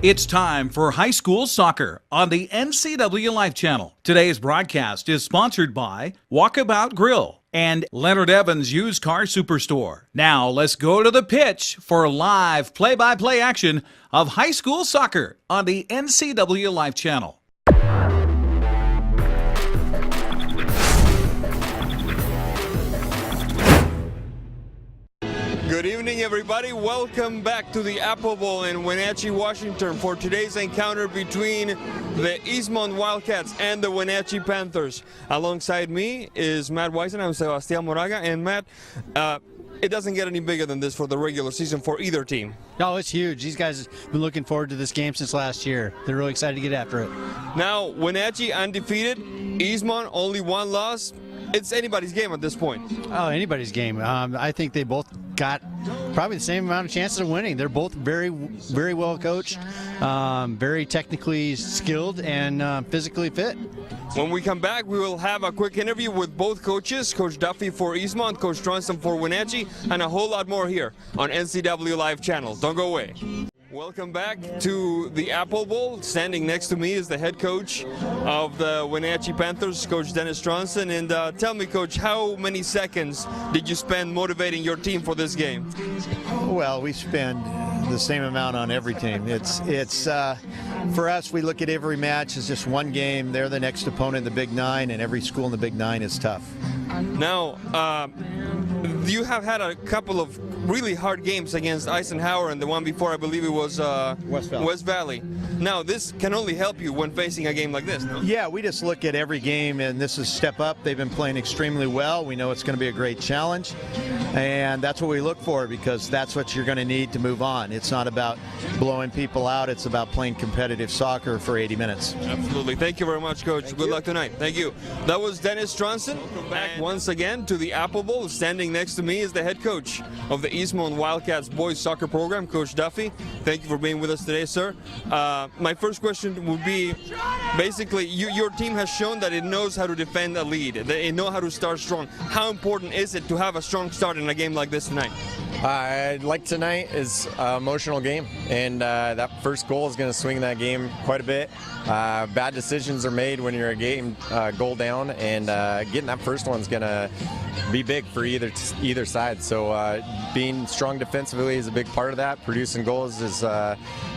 It's time for high school soccer on the NCW Life Channel. Today's broadcast is sponsored by Walkabout Grill and Leonard Evans Used Car Superstore. Now let's go to the pitch for live play-by-play action of high school soccer on the NCW Life Channel. Good evening, everybody. Welcome back to the Apple Bowl in Wenatchee, Washington for today's encounter between the Eastmont Wildcats and the Wenatchee Panthers. Alongside me is Matt Weisen. I'm Sebastián Moraga. And Matt, it doesn't get any bigger than this for the regular season for either team. Oh, it's huge. These guys have been looking forward to this game since last year. They're really excited to get after it. Now, Wenatchee undefeated, Eastmont only one loss. It's anybody's game at this point. Oh, anybody's game. I think they both got probably the same amount of chances of winning. They're both very, very well coached, very technically skilled, and physically fit. When we come back, we will have a quick interview with both coaches, Coach Duffy for Eastmont, Coach Johnson for Wenatchee, and a whole lot more here on NCW Live Channel. Don't go away. Welcome back to the Apple Bowl. Standing next to me is the head coach of the Wenatchee Panthers, Coach Dennis Johnson. And tell me, Coach, how many seconds did you spend motivating your team for this game? Well, we spend the same amount on every team. It's for us, we look at every match as just one game. They're the next opponent in the Big Nine, and every school in the Big Nine is tough. Now, you have had a couple of really hard games against Eisenhower, and the one before, I believe it was West Valley. Now, this can only help you when facing a game like this, no? Yeah, we just look at every game, and this is step up. They've been playing extremely well. We know it's going to be a great challenge, and that's what we look for, because that's what you're going to need to move on. It's not about blowing people out. It's about playing competitive soccer for 80 minutes. Absolutely. Thank you very much, Coach. Good luck tonight. Thank you. That was Dennis Johnson. Back once again to the Apple Bowl. Standing next to me is the head coach of the Eastmont Wildcats boys soccer program, Coach Duffy. Thank you for being with us today, sir. My first question would be, basically, your team has shown that it knows how to defend a lead. They know how to start strong. How important is it to have a strong start in a game like this tonight? Like tonight is an emotional game, and that first goal is going to swing that game quite a bit. Bad decisions are made when you're a game goal down, and getting that first one's going to be big for either side. So being strong defensively is a big part of that. Producing goals is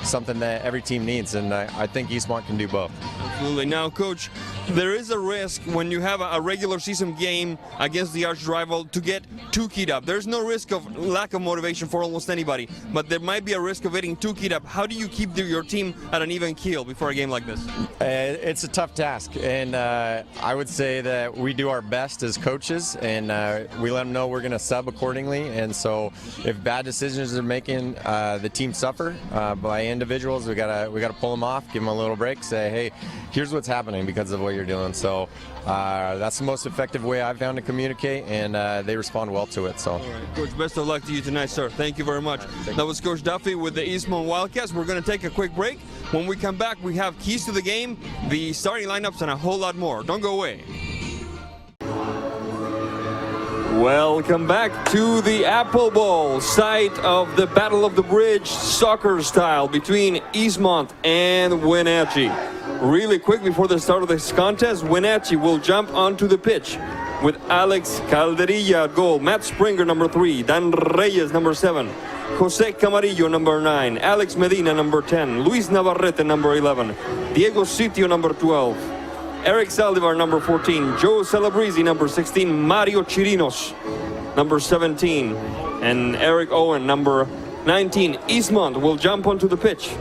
something that every team needs, and I think Eastmont can do both. Absolutely. Now, Coach, there is a risk when you have a regular season game against the arch rival to get too keyed up. There's no risk of lack of motivation for almost anybody, but there might be a risk of getting too keyed up. How do you keep your team at an even keel before a game like this? It's a tough task, and I would say that we do our best as coaches, and we let them know we're going to sub accordingly. And so if bad decisions are making the team suffer by individuals, we gotta pull them off, give them a little break, say, hey, here's what's happening because of what you're doing. So that's the most effective way I've found to communicate, and they respond well to it. So, all right, Coach, best of luck to you tonight, sir. Thank you very much. That was Coach Duffy with the Eastmont Wildcats. We're going to take a quick break. When we come back, we have keys to the game, the starting lineups, and a whole lot more. Don't go away. Welcome back to the Apple Bowl, site of the Battle of the Bridge soccer style between Eastmont and Wenatchee. Really quick before the start of this contest, Wenatchee will jump onto the pitch with Alex Calderilla at goal, Matt Springer number 3, Dan Reyes number 7, Jose Camarillo number 9, Alex Medina number 10, Luis Navarrete number 11, Diego Sitio number 12, Eric Saldivar number 14, Joe Calabrese number 16, Mario Chirinos number 17, and Eric Owen number 19. Eastmont will jump onto the pitch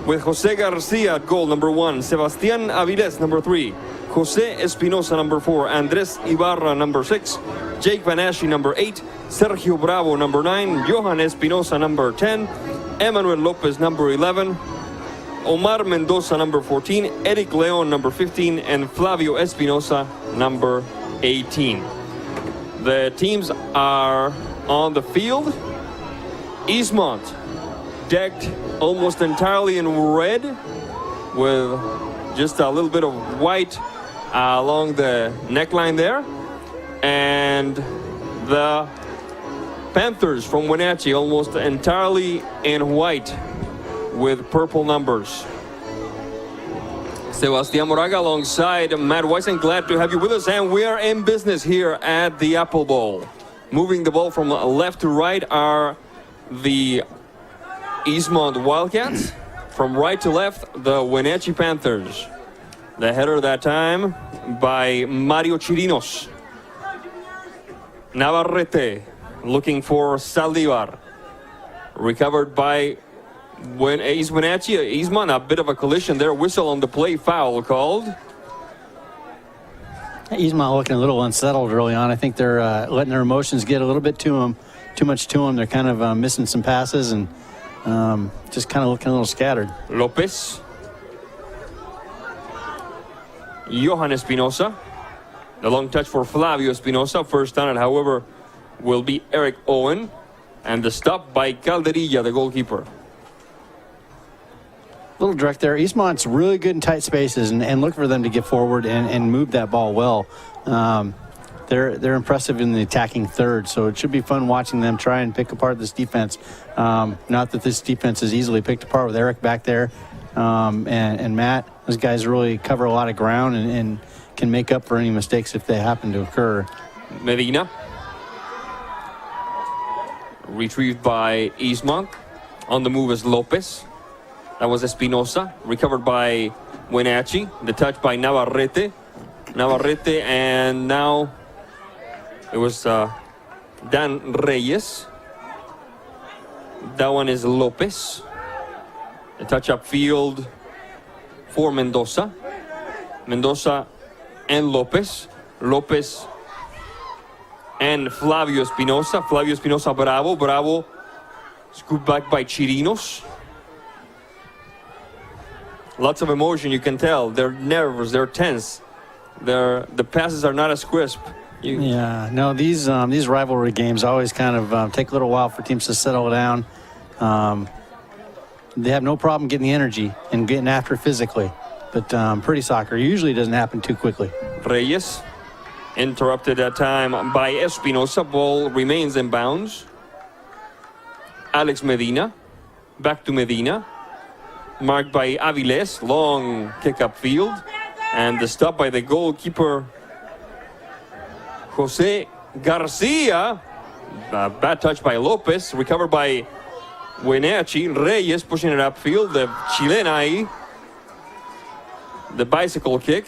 with Jose Garcia at goal number 1, Sebastián Avilés number 3, Jose Espinosa number 4, Andres Ibarra number 6, Jake Vanaschi number 8, Sergio Bravo number 9, Johan Espinosa number 10, Emmanuel Lopez number 11, Omar Mendoza number 14, Eric Leon number 15, and Flavio Espinosa number 18. The teams are on the field. Eastmont decked almost entirely in red with just a little bit of white along the neckline there. And the Panthers from Wenatchee almost entirely in white with purple numbers. Sebastián Moraga alongside Matt Weisen. Glad to have you with us, and we are in business here at the Apple Bowl. Moving the ball from left to right are the Eastmont Wildcats. From right to left, the Wenatchee Panthers. The header that time by Mario Chirinos. Navarrete looking for Saldivar. Recovered by East Wenatchee. Eastmont, a bit of a collision there. Whistle on the play, foul called. Eastmont looking a little unsettled early on. I think they're letting their emotions get a little bit to them, too much to them. They're kind of missing some passes and just kind of looking a little scattered. Lopez. Johan Espinosa. The long touch for Flavio Espinosa. First on it, however, will be Eric Owen. And the stop by Calderilla, the goalkeeper. Little direct there. Eastmont's really good in tight spaces, and look for them to get forward and move that ball well. They're impressive in the attacking third, so it should be fun watching them try and pick apart this defense. Not that this defense is easily picked apart with Eric back there and Matt. Those guys really cover a lot of ground and can make up for any mistakes if they happen to occur. Medina. Retrieved by Eastmont. On the move is Lopez. That was Espinosa. Recovered by Wenatchee. The touch by Navarrete. And now it was Dan Reyes. That one is Lopez. The touch upfield for Mendoza. Mendoza and Lopez. Lopez and Flavio Espinosa. Flavio Espinosa Bravo. Bravo scooped back by Chirinos. Lots of emotion, you can tell. They're nervous, they're tense. The passes are not as crisp. Yeah, no, these rivalry games always kind of take a little while for teams to settle down. They have no problem getting the energy and getting after physically. But pretty soccer usually doesn't happen too quickly. Reyes interrupted that time by Espinosa. Ball remains in bounds. Alex Medina. Back to Medina. Marked by Aviles. Long kick upfield. And the stop by the goalkeeper, Jose Garcia. Bad touch by Lopez. Recovered by Wenatchee. Reyes pushing it upfield. The Chilena. The bicycle kick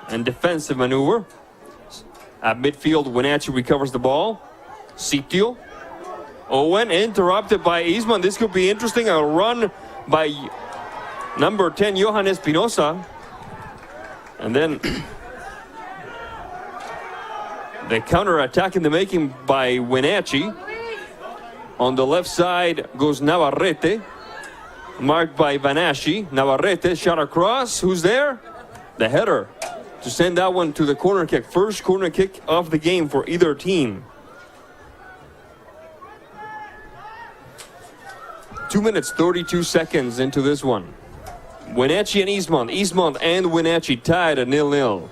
and defensive maneuver. At midfield, Wenatchee recovers the ball. Sitio. Owen interrupted by Eastmont. This could be interesting. A run by number 10, Johan Espinosa. And then the counter-attack in the making by Wenatchee. On the left side goes Navarrete. Marked by Vanashi. Navarrete shot across. Who's there? The header to send that one to the corner kick. First corner kick of the game for either team. 2 minutes, 32 seconds into this one. Wenatchee and Eastmont. Eastmont and Wenatchee tied at 0-0.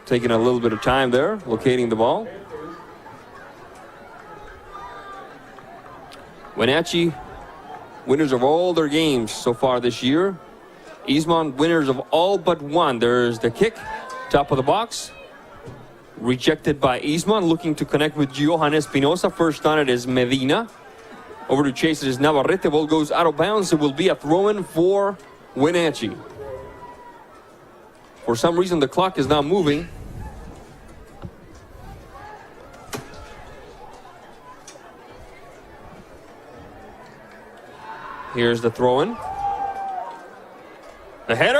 Taking a little bit of time there, locating the ball. Wenatchee, winners of all their games so far this year. Eastmont, winners of all but one. There's the kick, top of the box. Rejected by Eastmont, looking to connect with Johan Espinosa. First on it is Medina. Over to chase it is Navarrete. Ball goes out of bounds. It will be a throw-in for Wenatchee. For some reason, the clock is now moving. Here's the throw-in. The header!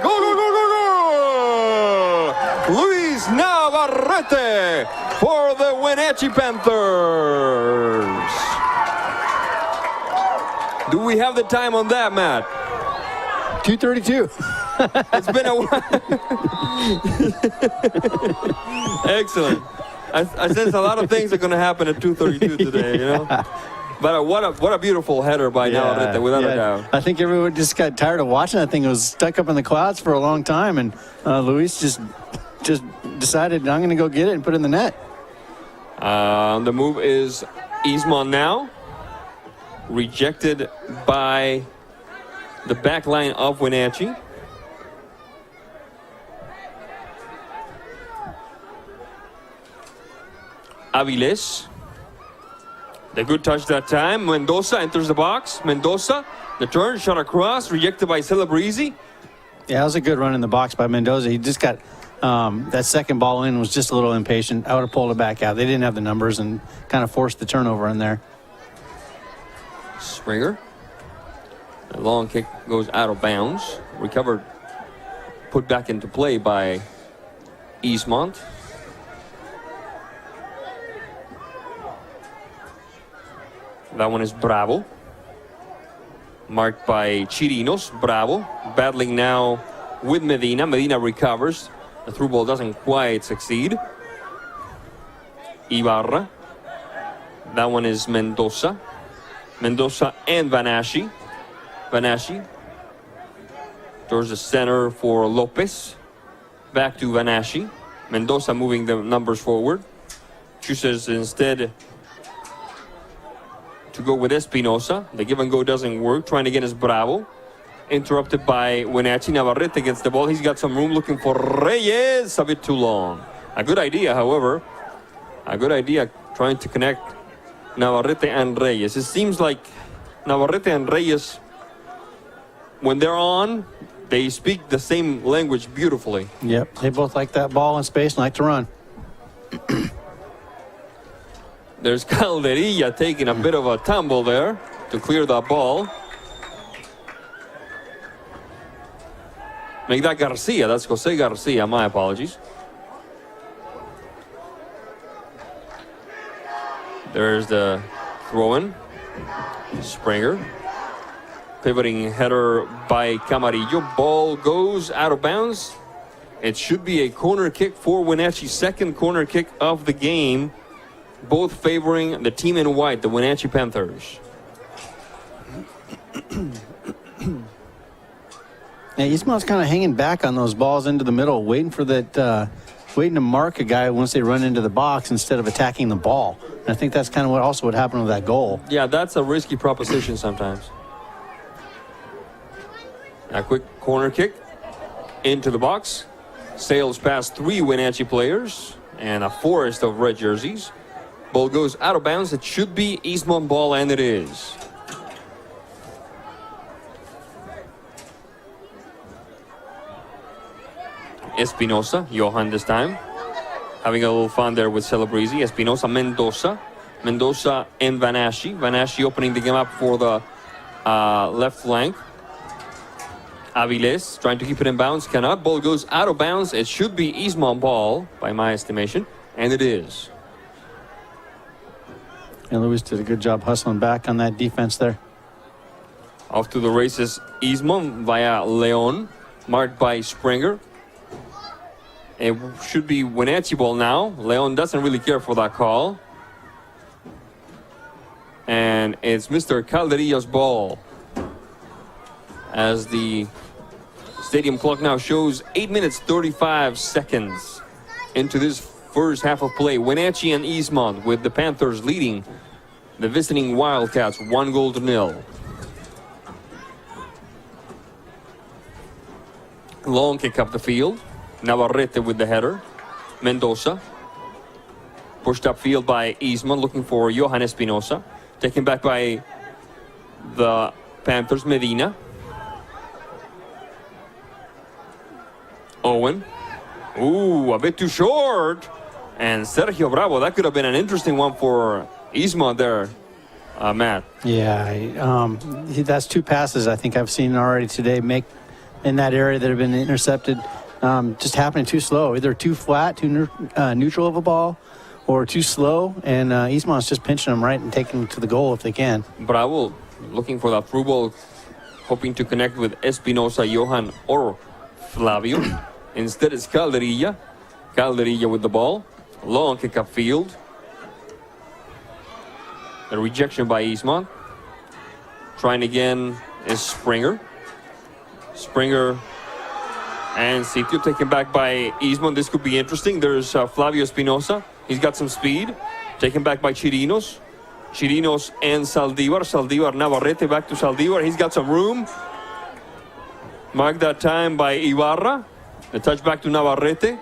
Goal, goal, goal, goal, goal! Luis Navarrete for the Wenatchee Panthers. Do we have the time on that, Matt? 2:32. It's been a while. Excellent. I sense a lot of things are going to happen at 2:32 today, you know. But what a beautiful header by Navarrete, without a doubt. I think everyone just got tired of watching that thing. It was stuck up in the clouds for a long time, and Luis just just decided I'm going to go get it and put it in the net. The move is Isman now. Rejected by the back line of Wenatchee. Aviles. The good touch that time. Mendoza enters the box. Mendoza, the turn, shot across, rejected by Celebrezzi. Yeah, that was a good run in the box by Mendoza. He just got that second ball in, was just a little impatient. I would have pulled it back out. They didn't have the numbers and kind of forced the turnover in there. Springer. The long kick goes out of bounds. Recovered, put back into play by Eastmont. That one is Bravo. Marked by Chirinos. Bravo battling now with Medina. Medina recovers. The through ball doesn't quite succeed. Ibarra. That one is Mendoza. Mendoza and Vanashi. Vanashi towards the center for Lopez. Back to Vanashi. Mendoza moving the numbers forward. Chooses instead to go with Espinosa. The give and go doesn't work. Trying again is Bravo. Interrupted by Wenatchee. Navarrete gets the ball. He's got some room looking for Reyes. A bit too long. A good idea, however. A good idea trying to connect Navarrete and Reyes. It seems like Navarrete and Reyes, when they're on, they speak the same language beautifully. Yep, they both like that ball in space and like to run. There's Calderilla taking a bit of a tumble there to clear that ball. Make that Garcia. That's Jose Garcia. My apologies. There's the throw-in. Springer. Pivoting header by Camarillo. Ball goes out of bounds. It should be a corner kick for Wenatchee. Second corner kick of the game. Both favoring the team in white, the Wenatchee Panthers. Yeah, Eastmont's kind of hanging back on those balls into the middle, waiting for that, waiting to mark a guy once they run into the box instead of attacking the ball. And I think that's kind of what happened with that goal. Yeah, that's a risky proposition sometimes. A quick corner kick into the box. Sails past 3 Wenatchee players and a forest of red jerseys. Ball goes out of bounds. It should be Eastmont ball, and it is. Espinosa, Johan this time. Having a little fun there with Celebrezzi. Espinosa, Mendoza. Mendoza and Vanashi. Vanashi opening the game up for the left flank. Aviles trying to keep it in bounds. Cannot. Ball goes out of bounds. It should be Eastmont ball, by my estimation, and it is. And Luis did a good job hustling back on that defense there. Off to the races, Eastmont via Leon, marked by Springer. It should be Wenatchee ball now. Leon doesn't really care for that call. And it's Mr. Calderilla's ball. As the stadium clock now shows 8 minutes 35 seconds into this first half of play. Wenatchee and Eastmont with the Panthers leading the visiting Wildcats 1-0. Long kick up the field. Navarrete with the header. Mendoza. Pushed upfield by Eastmont, looking for Johan Espinosa. Taken back by the Panthers, Medina. Owen. Ooh, a bit too short. And Sergio Bravo, that could have been an interesting one for Eastmont there, Matt. Yeah, that's 2 passes I think I've seen already today make in that area that have been intercepted. Just happening too slow. Either too flat, too neutral of a ball, or too slow. And Eastmont's just pinching them right and taking them to the goal if they can. Bravo looking for that through ball, hoping to connect with Espinosa, Johan, or Flavio. Instead, it's Calderilla. Calderilla with the ball. Long kick up field. A rejection by Eastmont. Trying again is Springer. Springer And Sitio taken back by Eastmont. This could be interesting. There's Flavio Espinosa. He's got some speed. Taken back by Chirinos. Chirinos and Saldivar. Saldivar, Navarrete back to Saldivar. He's got some room. Marked that time by Ibarra. The touchback to Navarrete.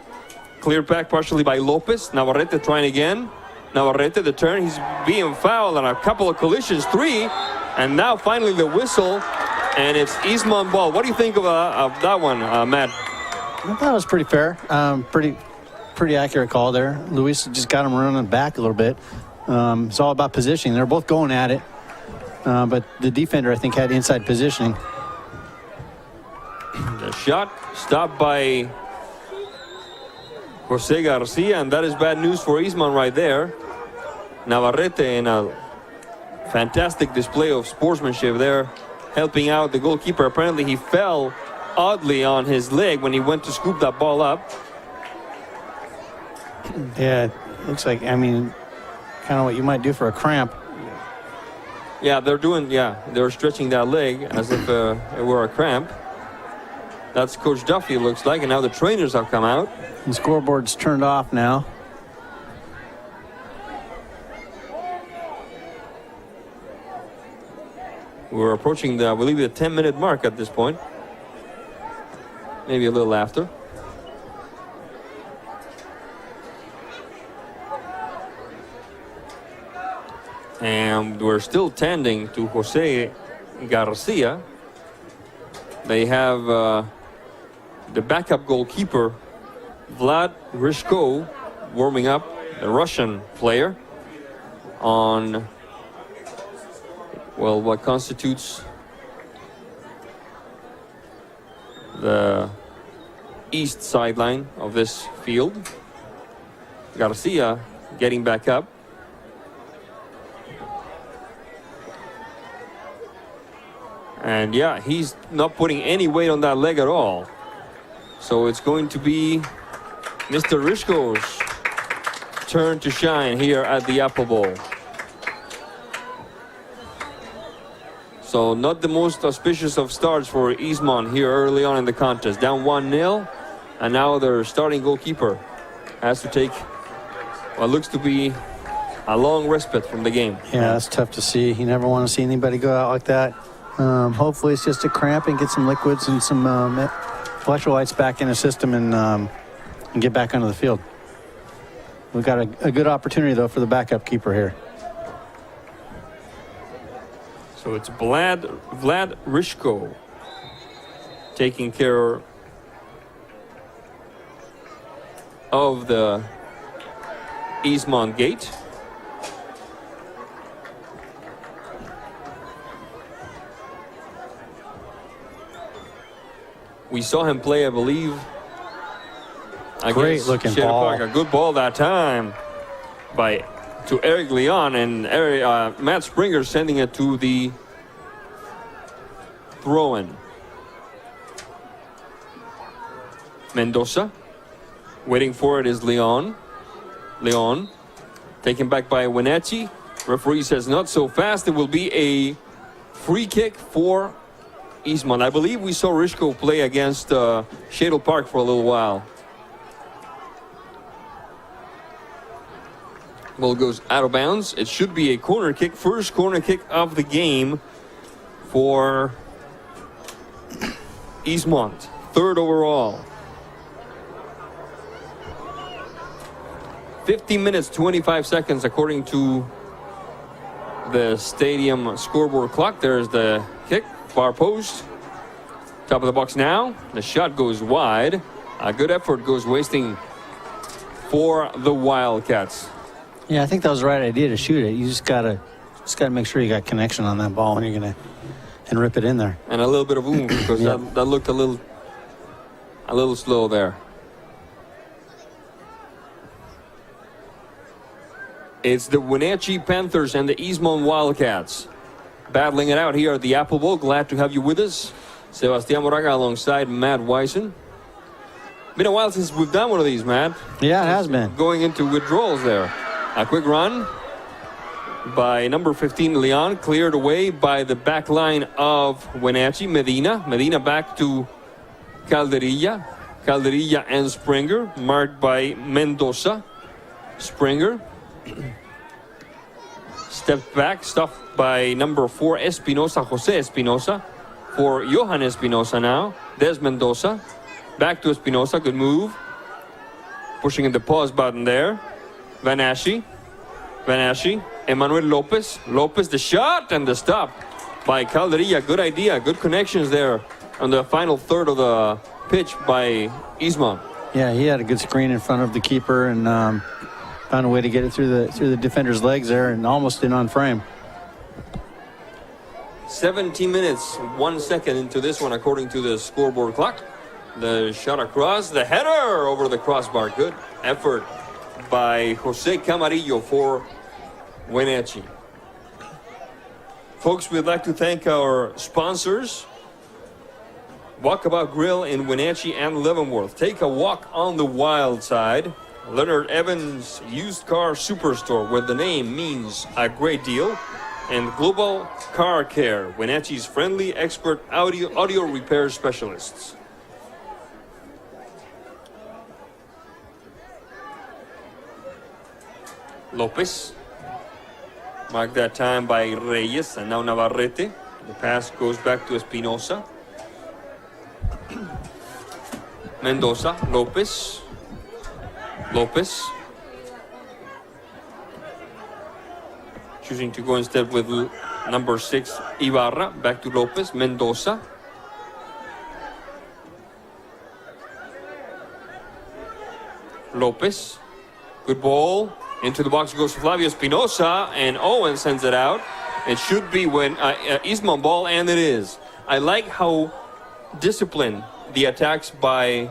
Cleared back partially by Lopez. Navarrete trying again. Navarrete, the turn. He's being fouled on a couple of collisions. 3. And now finally the whistle. And it's Eastmont ball. What do you think of that one, Matt? I thought it was pretty fair. Pretty accurate call there. Luis just got him running back a little bit. It's all about positioning. They're both going at it. But the defender, I think, had inside positioning. The shot stopped by Jose Garcia, and that is bad news for Eastmont right there. Navarrete in a fantastic display of sportsmanship there, helping out the goalkeeper. Apparently he fell oddly on his leg when he went to scoop that ball up. Yeah, it looks like, I mean, kind of what you might do for a cramp. Yeah, they're stretching that leg as if it were a cramp. That's Coach Duffy, it looks like, and now the trainers have come out. The scoreboard's turned off now. We're approaching I believe, the 10-minute mark at this point. Maybe a little after. And we're still tending to Jose Garcia. They have the backup goalkeeper, Vlad Rishko, warming up, the Russian player, on, well, what constitutes the east sideline of this field. Garcia getting back up. And yeah, he's not putting any weight on that leg at all. So it's going to be Mr. Rishko's turn to shine here at the Apple Bowl. So not the most auspicious of starts for Eastmont here early on in the contest. Down 1-0, and now their starting goalkeeper has to take what looks to be a long respite from the game. Yeah, that's tough to see. You never want to see anybody go out like that. Hopefully it's just a cramp and get some liquids and some electrolytes back in the system and get back onto the field. We've got a good opportunity, though, for the backup keeper here. So it's Vlad Rishko taking care of the Eastmont gate. We saw him play, I believe, Great looking Shadow ball. Park. A good ball that time to Eric Leon, and Matt Springer sending it to the throw-in. Mendoza waiting for it is Leon. Leon taken back by Wenatchee. Referee says not so fast. It will be a free kick for Eastmont. I believe we saw Rishko play against Shadow Park for a little while. Ball goes out of bounds. It should be a corner kick. First corner kick of the game for Eastmont. Third overall. 15 minutes, 25 seconds according to the stadium scoreboard clock. There's the kick. Far post. Top of the box now. The shot goes wide. A good effort goes wasting for the Wildcats. Yeah, I think that was the right idea to shoot it. You just gotta make sure you got connection on that ball when you're gonna and rip it in there. And a little bit of oomph because Yeah. that looked a little slow there. It's the Wenatchee Panthers and the Eastmont Wildcats battling it out here at the Apple Bowl. Glad to have you with us. Sebastián Moraga alongside Matt Wyson. Been a while since we've done one of these, Matt. Yeah, it has been. Going into withdrawals there. A quick run by number 15, Leon, cleared away by the back line of Wenatchee. Medina back to Calderilla. Calderilla and Springer, marked by Mendoza. Springer. Stepped back, stuffed by number 4, Espinosa, Jose Espinosa. For Johan Espinosa now. There's Mendoza. Back to Espinosa, good move. Pushing in the pause button there. Van Asche. Emmanuel Lopez. Lopez, the shot and the stop by Calderilla. Good idea, good connections there on the final third of the pitch by Isman. Yeah, he had a good screen in front of the keeper and found a way to get it through the defender's legs there and almost in on frame. 17 minutes, 1 second into this one, according to the scoreboard clock. The shot across, the header over the crossbar. Good effort by Jose Camarillo for Wenatchee. Folks, we'd like to thank our sponsors. Walkabout Grill in Wenatchee and Leavenworth. Take a walk on the wild side. Leonard Evans Used Car Superstore, where the name means a great deal. And Global Car Care, Wenatchee's friendly expert audio repair specialists. Lopez. Marked that time by Reyes and now Navarrete. The pass goes back to Espinosa. Mendoza, Lopez. Choosing to go instead with number 6, Ibarra. Back to Lopez, Mendoza. Lopez. Good ball. Into the box goes Flavio Espinosa, and Owen sends it out. It should be when Isman ball, and it is. I like how disciplined the attacks by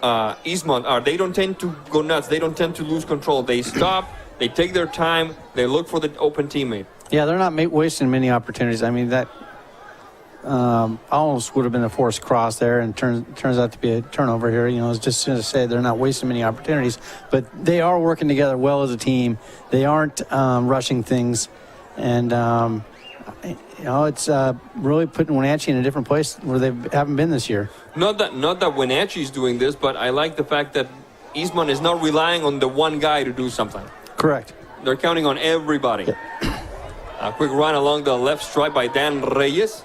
Isman are. They don't tend to go nuts. They don't tend to lose control. They stop. They take their time. They look for the open teammate. Yeah, they're not wasting many opportunities. I mean, that almost would have been a forced cross there, and turns out to be a turnover here. You know, it's just to say they're not wasting many opportunities, but they are working together well as a team. They aren't rushing things, and you know, it's really putting Wenatchee in a different place where they haven't been this year. Not that Wenatchee is doing this, but I like the fact that Isman is not relying on the one guy to do something. Correct. They're counting on everybody. Yeah. A quick run along the left stripe by Dan Reyes.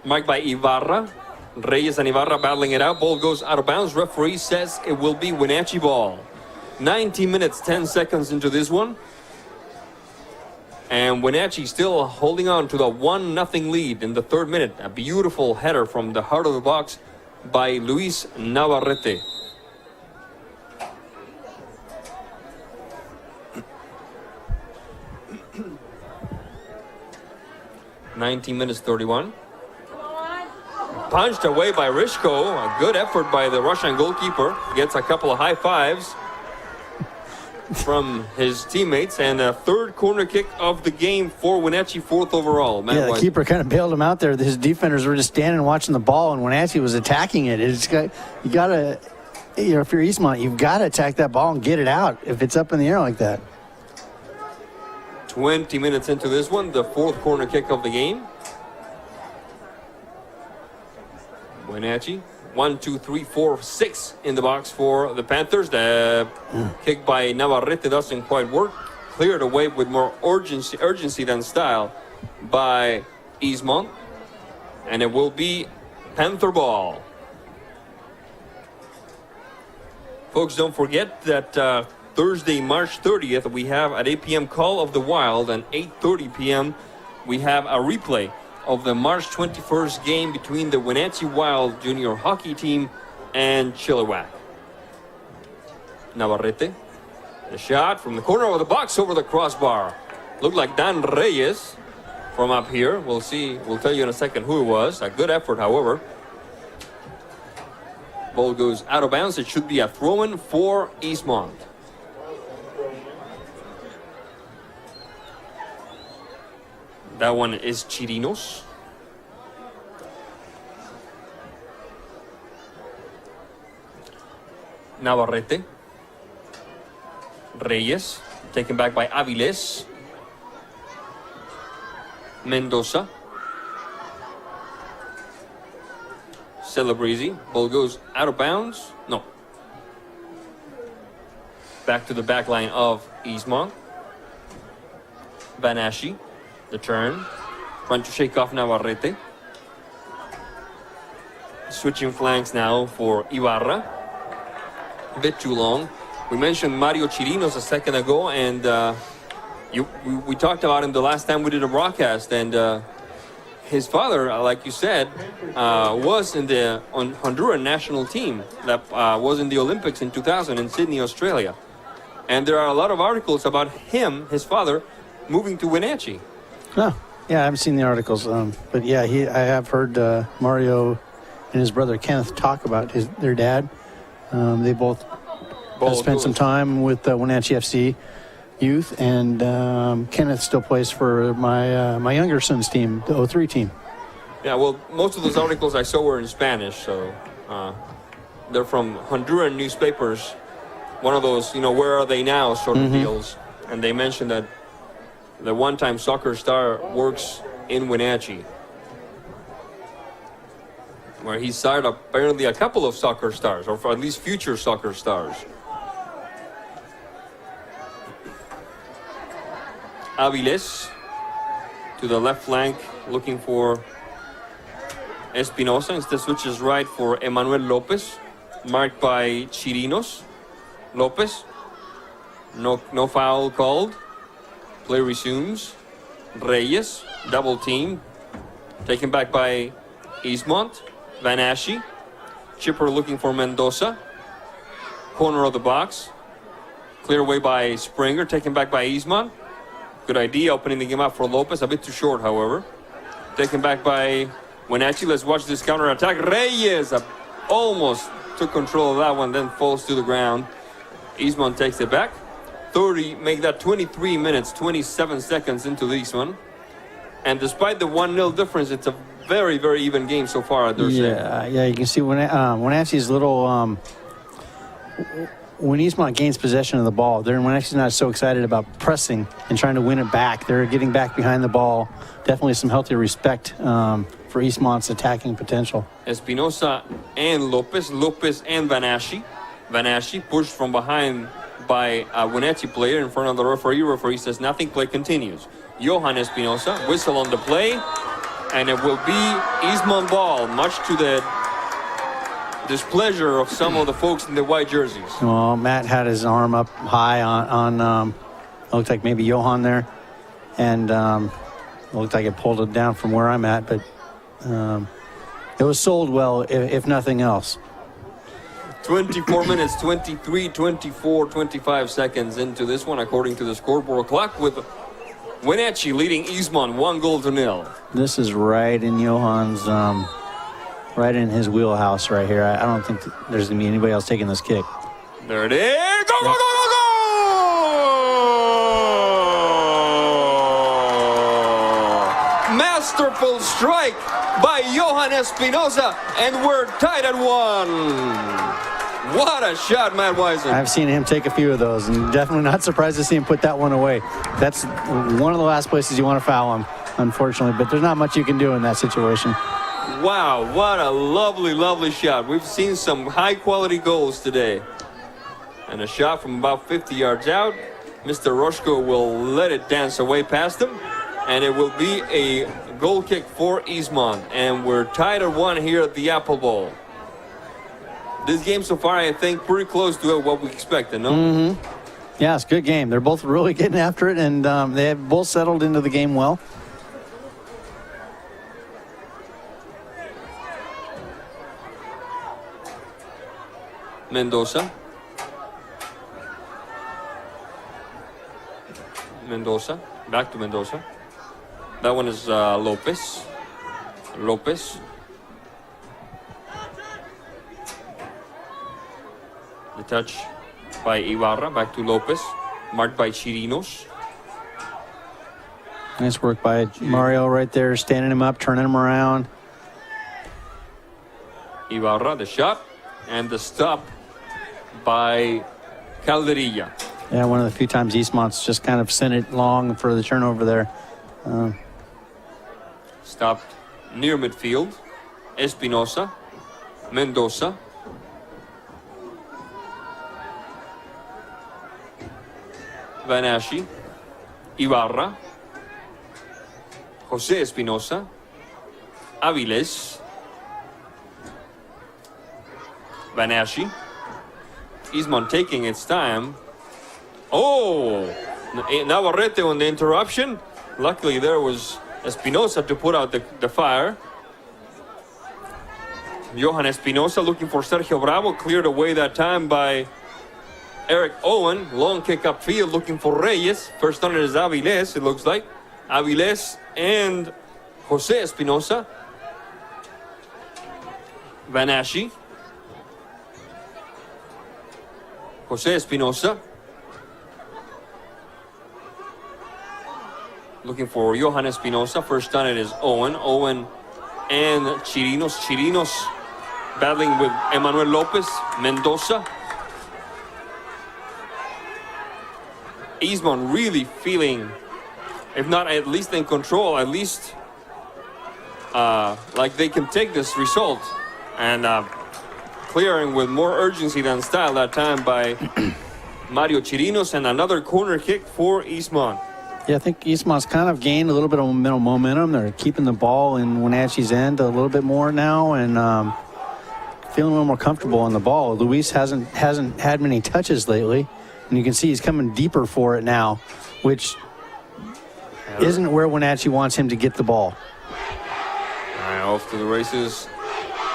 Marked by Ibarra. Reyes and Ibarra battling it out. Ball goes out of bounds. Referee says it will be Wenatchee ball. 19 minutes, 10 seconds into this one. And Wenatchee still holding on to the 1-0 lead in the third minute. A beautiful header from the heart of the box by Luis Navarrete. (19 minutes 31). Punched away by Rishko. A good effort by the Russian goalkeeper. Gets a couple of high fives from his teammates, and a third corner kick of the game for Wenatchee, 4th overall. Matt White. The keeper kind of bailed him out there. His defenders were just standing watching the ball, and Wenatchee was attacking it. You gotta, you know, if you're Eastmont, you've got to attack that ball and get it out if it's up in the air like that. 20 minutes into this one, the 4th corner kick of the game. Wenatchee. 1, 2, 3, 4, 6 in the box for the Panthers. The kick by Navarrete doesn't quite work. Cleared away with more urgency than style by Eastmont. And it will be Panther ball. Folks, don't forget that Thursday, March 30th, we have at 8 p.m. Call of the Wild, and 8:30 p.m. we have a replay of the March 21st game between the Wenatchee Wild junior hockey team and Chilliwack. Navarrete, the shot from the corner of the box over the crossbar. Looked like Dan Reyes from up here. We'll see, we'll tell you in a second who it was. A good effort, however. Ball goes out of bounds. It should be a throw-in for Eastmont. That one is Chirinos. Navarrete. Reyes. Taken back by Aviles. Mendoza. Celebrezzi. Ball goes out of bounds. No. Back to the back line of Eastmont. Banashi. The turn. Trying to shake off Navarrete. Switching flanks now for Ibarra. A bit too long. We mentioned Mario Chirinos a second ago, and we talked about him the last time we did a broadcast, and his father, like you said, was in the Honduran national team that was in the Olympics in 2000 in Sydney, Australia. And there are a lot of articles about him, his father, moving to Wenatchee. Oh, yeah, I haven't seen the articles, but yeah, I have heard Mario and his brother Kenneth talk about their dad. They both spent some time with Wenatchee FC youth, and Kenneth still plays for my younger son's team, the 03 team. Yeah, well, most of those articles I saw were in Spanish, so they're from Honduran newspapers. One of those, where are they now sort of deals. And they mentioned that the one-time soccer star works in Wenatchee, where he signed apparently a couple of soccer stars, or for at least future soccer stars. Aviles to the left flank, looking for Espinosa. Instead switches right for Emmanuel Lopez, marked by Chirinos. Lopez, no foul called. Play resumes. Reyes, double team, taken back by Eastmont. Vanashi, chipper looking for Mendoza. Corner of the box. Clear away by Springer, taken back by Eastmont. Good idea, opening the game up for Lopez. A bit too short, however. Taken back by Wenatchee. Let's watch this counter attack. Reyes almost took control of that one, then falls to the ground. Eastmont takes it back. 30, make that 23 minutes, 27 seconds into this one. And despite the 1-0 difference, it's a very, very even game so far, I dare say. Yeah, you can see Wenatchee's little... when Eastmont gains possession of the ball, Wenatchee's not so excited about pressing and trying to win it back. They're getting back behind the ball. Definitely some healthy respect for Eastmont's attacking potential. Espinosa and Lopez and Vanashi. Vanashi pushed from behind by a Wenatchee player in front of the referee. Referee says nothing, play continues. Johan Espinosa, whistle on the play, and it will be Eastmont ball, much to the displeasure of some of the folks in the white jerseys. Well, Matt had his arm up high on it looked like maybe Johan there, and it looked like it pulled it down from where I'm at, but it was sold well, if nothing else. 24 minutes, 23, 24, 25 seconds into this one, according to the scoreboard clock, with Wenatchee leading Eastmont 1-0. This is right in Johan's, right in his wheelhouse right here. I don't think there's going to be anybody else taking this kick. There it is. Go, go, go, go, go! Masterful strike by Johan Espinosa, and we're tied at 1. What a shot, Matt Wisen. I've seen him take a few of those, and definitely not surprised to see him put that one away. That's one of the last places you want to foul him, unfortunately, but there's not much you can do in that situation. Wow, what a lovely, lovely shot. We've seen some high-quality goals today. And a shot from about 50 yards out. Mr. Roshko will let it dance away past him, and it will be a goal kick for Eastmont. And we're tied at 1 here at the Apple Bowl. This game so far, I think, pretty close to what we expected, no? Mm-hmm. Yeah, it's a good game. They're both really getting after it, and they have both settled into the game well. Mendoza. Back to Mendoza. That one is Lopez. The touch by Ibarra, back to Lopez, marked by Chirinos. Nice work by Mario right there, standing him up, turning him around. Ibarra, the shot, and the stop by Calderilla. Yeah, one of the few times Eastmont's just kind of sent it long for the turnover there. Stopped near midfield. Espinosa Mendoza. Vanasci. Ibarra. Jose Espinosa. Aviles. Vanasci. Ismont taking its time. Oh! Navarrete on the interruption. Luckily there was Espinosa to put out the fire. Johan Espinosa looking for Sergio Bravo. Cleared away that time by Eric Owen. Long kick upfield looking for Reyes. First on it is Aviles, it looks like. Aviles and Jose Espinosa. Vanasci. Jose Espinosa. Looking for Johan Espinosa. First on it is Owen. Owen and Chirinos. Chirinos battling with Emmanuel Lopez. Mendoza. Ismont really feeling, if not at least in control, at least like they can take this result. And clearing with more urgency than style that time by Mario Chirinos, and another corner kick for Ismont. Yeah, I think Eastmont's kind of gained a little bit of momentum. They're keeping the ball in Wenatchee's end a little bit more now, and feeling a little more comfortable on the ball. Luis hasn't had many touches lately, and you can see he's coming deeper for it now, which isn't where Wenatchee wants him to get the ball. All right, off to the races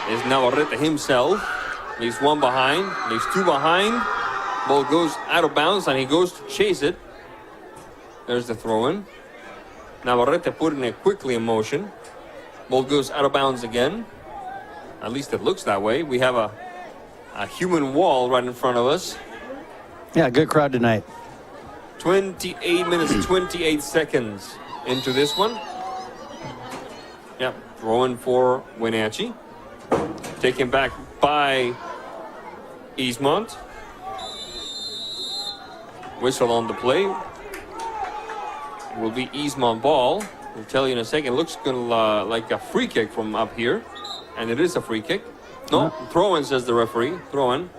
is Navarrete himself. Leaves one behind, leaves two behind. Ball goes out of bounds, and he goes to chase it. There's the throw-in. Navarrete putting it quickly in motion. Ball goes out of bounds again. At least it looks that way. We have a human wall right in front of us. Yeah, good crowd tonight. 28 minutes, 28 seconds into this one. Yep, throwing for Wenatchee. Taken back by Eastmont. Whistle on the play. Will be Eastmont ball. We'll tell you in a second. Looks gonna like a free kick from up here. And it is a free kick. No, throw-in, says the referee. Throw-in.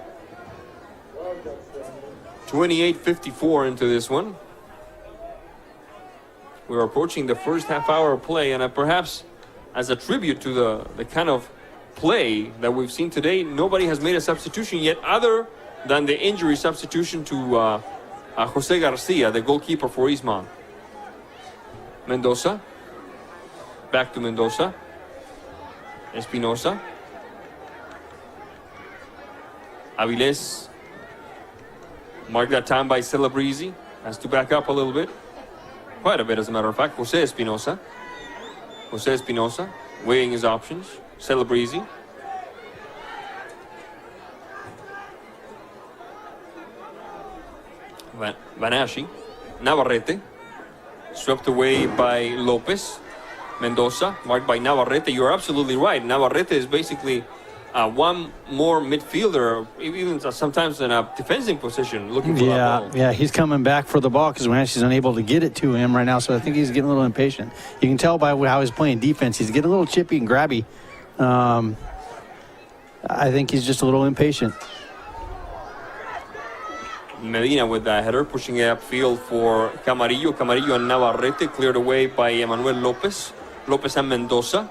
28:54 into this one. We're approaching the first half hour of play, and perhaps as a tribute to the kind of play that we've seen today, nobody has made a substitution yet other than the injury substitution to Jose Garcia, the goalkeeper for Eastmont. Mendoza. Back to Mendoza. Espinosa. Aviles. Marked that time by Celebrezzi. Has to back up a little bit. Quite a bit, as a matter of fact. Jose Espinosa. Jose Espinosa. Weighing his options. Celebrezzi. Vanasci. Navarrete. Swept away by Lopez. Mendoza, marked by Navarrete. You're absolutely right. Navarrete is basically one more midfielder, even sometimes in a defending position, looking for that ball. Yeah, he's coming back for the ball because Wenatchee's unable to get it to him right now, so I think he's getting a little impatient. You can tell by how he's playing defense. He's getting a little chippy and grabby. I think he's just a little impatient. Medina with that header, pushing it upfield for Camarillo. Camarillo and Navarrete, cleared away by Emmanuel Lopez. Lopez and Mendoza.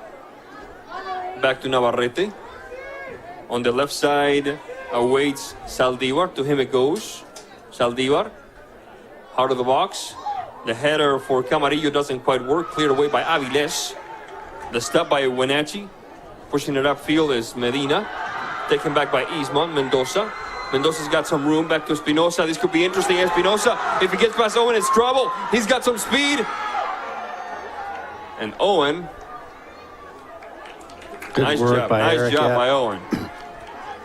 Back to Navarrete. On the left side awaits Saldivar. To him it goes. Saldivar. Out of the box. The header for Camarillo doesn't quite work. Cleared away by Aviles. The stop by Wenatchee. Pushing it upfield is Medina. Taken back by Eastmont. Mendoza. Mendoza's got some room. Back to Espinosa. This could be interesting. Espinosa, if he gets past Owen, it's trouble. He's got some speed. And Owen. Nice job. Nice job by Owen.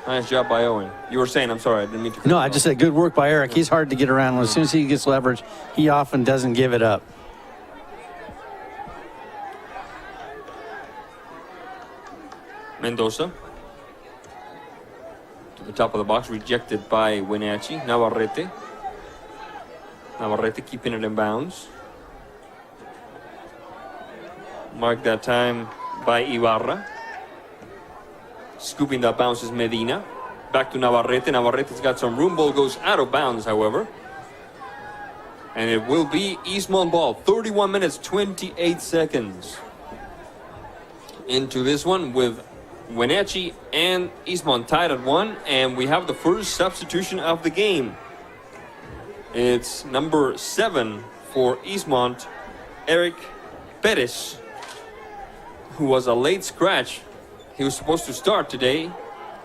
Nice job by Owen. You were saying, I'm sorry, I didn't mean to. No, I just said good work by Eric. He's hard to get around. As soon as he gets leverage, he often doesn't give it up. Mendoza. To the top of the box, rejected by Wenatchee. Navarrete. Navarrete keeping it in bounds. Marked that time by Ibarra. Scooping that bounce is Medina. Back to Navarrete. Navarrete's got some room. Ball goes out of bounds, however. And it will be Eastmont ball. 31 minutes, 28 seconds into this one with Wenatchee and Eastmont tied at 1. And we have the first substitution of the game. It's number 7 for Eastmont, Eric Perez, who was a late scratch. He was supposed to start today.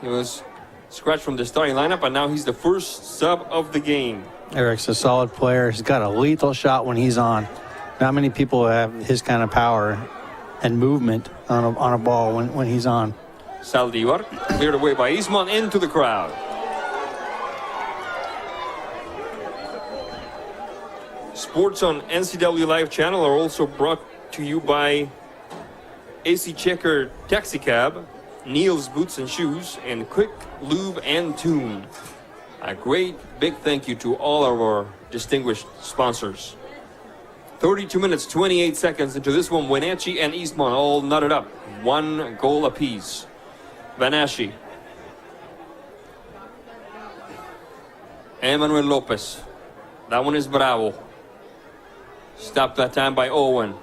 He was scratched from the starting lineup, and now he's the first sub of the game. Eric's a solid player. He's got a lethal shot when he's on. Not many people have his kind of power and movement on a ball when he's on. Saldivar cleared away by Eastmont into the crowd. Sports on NCW Live channel are also brought to you by AC Checker Taxi Cab, Neil's Boots and Shoes, and Quick Lube and Tune. A great big thank you to all of our distinguished sponsors. 32 minutes, 28 seconds into this one. Wenatchee and Eastmont all knotted up. 1 goal apiece. Vanaschi. Emmanuel Lopez. That one is Bravo. Stopped that time by Owen.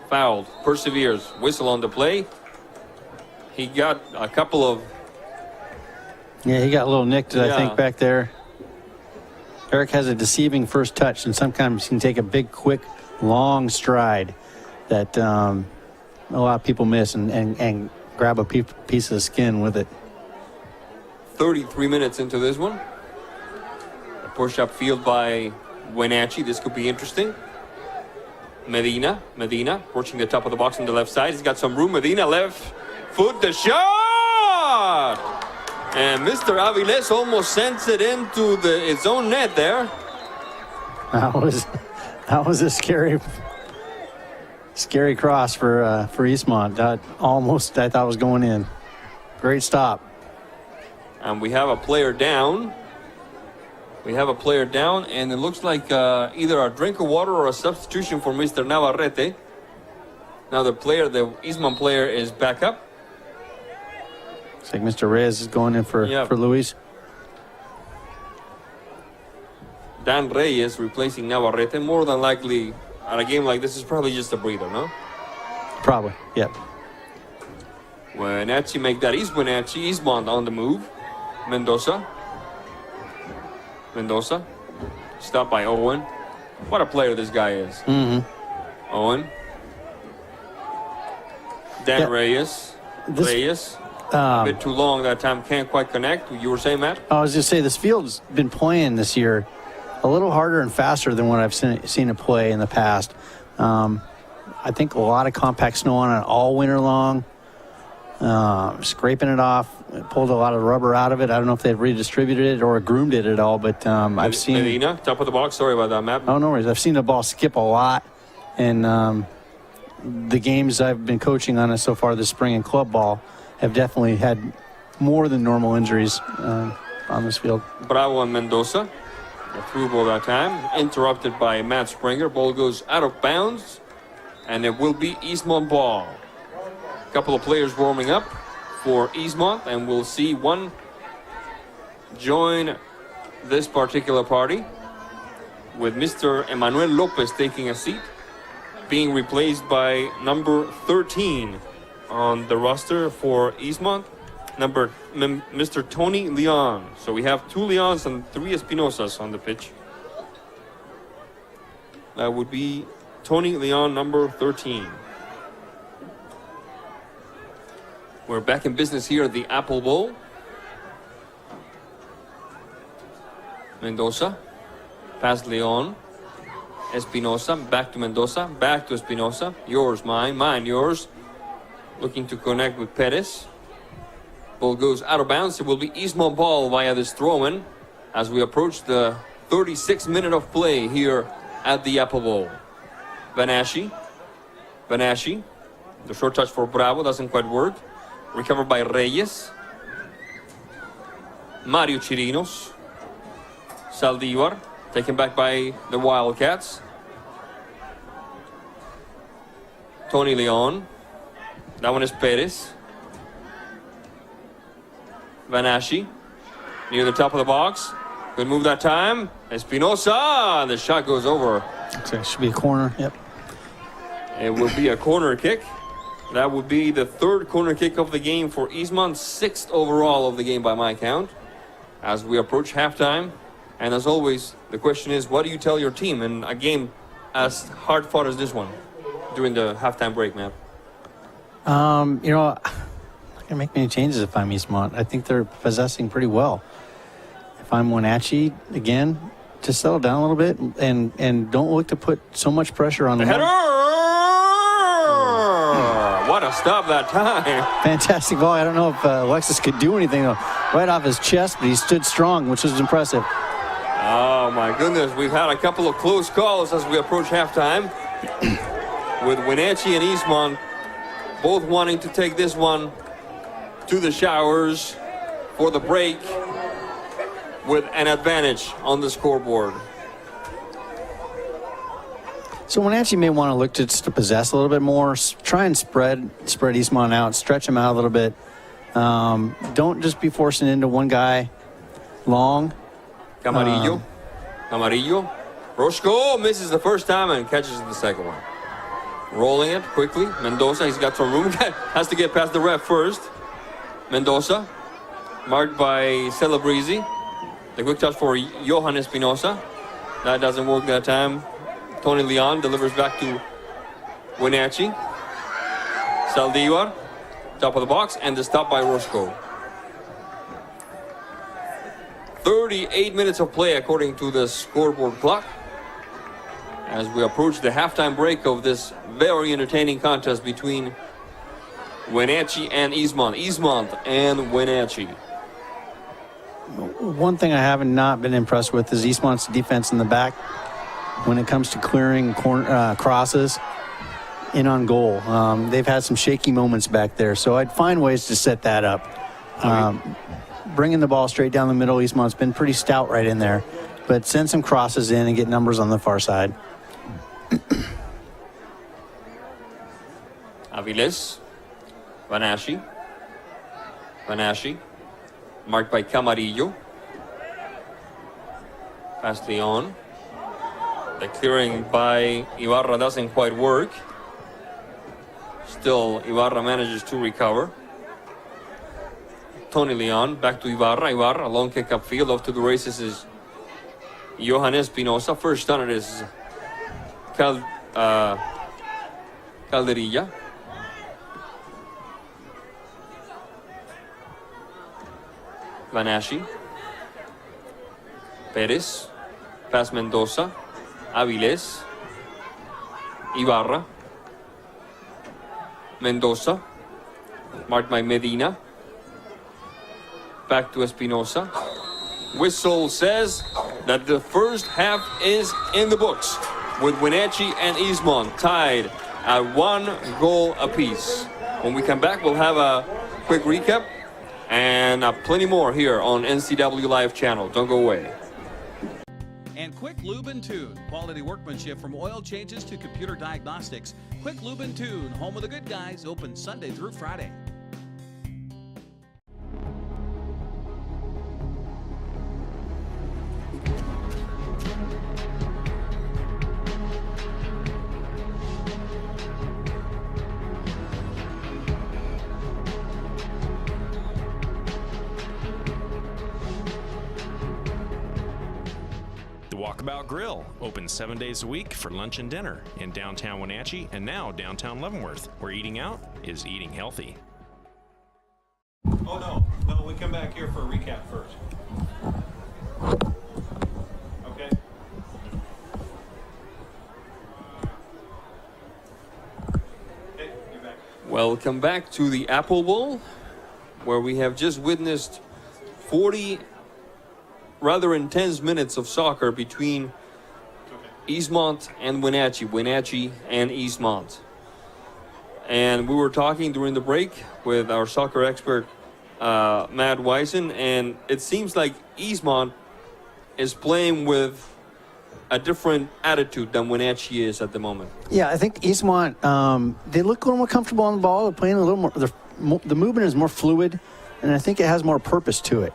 Fouled. Perseveres. Whistle on the play. He got a couple of... Yeah, he got a little nicked, I think, back there. Eric has a deceiving first touch, and sometimes he can take a big, quick, long stride that a lot of people miss and grab a piece of skin with it. 33 minutes into this one. A push-up field by Wenatchee. This could be interesting. Medina approaching the top of the box on the left side. He's got some room. Medina left foot, the shot! And Mr. Aviles almost sends it into its own net there. That was a scary cross for Eastmont. That almost, I thought, was going in. Great stop. And we have a player down. And it looks like either a drink of water or a substitution for Mr. Navarrete. Now the Eastmont player is back up. Looks like Mr. Reyes is going in for Luis. Dan Reyes replacing Navarrete. More than likely, at a game like this, is probably just a breather, no? Probably, yep. Wenatchee make that. Wenatchee. Eastmont on the move. Mendoza. Stopped by Owen. What a player this guy is. Mm-hmm. Owen. Dan Reyes. A bit too long that time. Can't quite connect. You were saying, Matt? I was just saying this field's been playing this year a little harder and faster than what I've seen it play in the past. I think a lot of compact snow on it all winter long. Scraping it off, pulled a lot of rubber out of it. I don't know if they've redistributed it or groomed it at all, but I've seen... Medina, top of the box. Sorry about that, Matt. Oh, no worries. I've seen the ball skip a lot, and the games I've been coaching on it so far this spring in club ball have definitely had more than normal injuries on this field. Bravo and Mendoza. A through ball that time. Interrupted by Matt Springer. Ball goes out of bounds, and it will be Eastmont ball. A couple of players warming up for Eastmont, and we'll see one join this particular party with Mr. Emmanuel Lopez taking a seat, being replaced by number 13 on the roster for Eastmont, Mr. Tony Leon. So we have 2 Leons and 3 Espinosas on the pitch. That would be Tony Leon, number 13. We're back in business here at the Apple Bowl. Mendoza, past Leon. Espinosa, back to Mendoza, back to Espinosa. Yours, mine, yours. Looking to connect with Perez. Ball goes out of bounds. It will be Eastmont ball via this throw-in as we approach the 36th minute of play here at the Apple Bowl. Vanaschi. The short touch for Bravo doesn't quite work. Recovered by Reyes. Mario Chirinos. Saldivar. Taken back by the Wildcats. Tony Leon. That one is Perez. Vanaschi near the top of the box. Good move that time. Espinosa. The shot goes over. So it should be a corner. Yep. It will be a corner kick. That would be the third corner kick of the game for Eastmont, 6th overall of the game by my count. As we approach halftime, and as always, the question is, what do you tell your team in a game as hard fought as this one during the halftime break, man? I'm not gonna make many changes if I'm Eastmont. I think they're possessing pretty well. If I'm Wenatchee, again, just settle down a little bit and don't look to put so much pressure on the header. What a stop that time. Fantastic ball. I don't know if Alexis could do anything right off his chest, but he stood strong, which was impressive. Oh my goodness, we've had a couple of close calls as we approach halftime with Wenatchee and Eastmont both wanting to take this one to the showers for the break with an advantage on the scoreboard. So Wenatchee may want to look to just to possess a little bit more, try and spread Eastmont out, stretch them out a little bit. Don't just be forcing into one guy long. Camarillo. Roscoe misses the first time and catches the second one. Rolling it quickly. Mendoza, he's got some room. Has to get past the ref first. Mendoza, marked by Celebrezzi. The quick touch for Johan Espinosa. That doesn't work that time. Tony Leon delivers back to Wenatchee. Saldivar, top of the box, and the stop by Roscoe. 38 minutes of play according to the scoreboard clock as we approach the halftime break of this very entertaining contest between Wenatchee and Eastmont. Eastmont and Wenatchee. One thing I haven't not been impressed with is Eastmont's defense in the back when it comes to clearing crosses in on goal. They've had some shaky moments back there, so I'd find ways to set that up. Bringing the ball straight down the middle, Eastmont's been pretty stout right in there, but send some crosses in and get numbers on the far side. Aviles, Vanaschi, marked by Camarillo. Past Leon. The clearing by Ibarra doesn't quite work. Still, Ibarra manages to recover. Tony Leon, back to Ibarra. Ibarra, long kick upfield, off to the races is Johan Espinosa. First on it is Calderilla. Vanaschi. Perez. Past Mendoza. Aviles. Ibarra. Mendoza. Marked by Medina. Back to Espinosa. Whistle says that the first half is in the books, with Wenatchee and Eastmont tied at 1 goal apiece. When we come back, we'll have a quick recap and plenty more here on NCW Live channel. Don't go away. And Quick Lube and Tune. Quality workmanship from oil changes to computer diagnostics. Quick Lube and Tune, home of the good guys, open Sunday through Friday. Walkabout Grill, open 7 days a week for lunch and dinner in downtown Wenatchee and now downtown Leavenworth, where eating out is eating healthy. Oh, no, we come back here for a recap first. Okay. Okay, you're back. Welcome back to the Apple Bowl, where we have just witnessed 40 rather intense minutes of soccer between Eastmont and Wenatchee and Eastmont. And we were talking during the break with our soccer expert, Matt Weisen, and it seems like Eastmont is playing with a different attitude than Wenatchee is at the moment. Yeah, I think Eastmont, they look a little more comfortable on the ball. They're playing a little more, the movement is more fluid. and I think it has more purpose to it.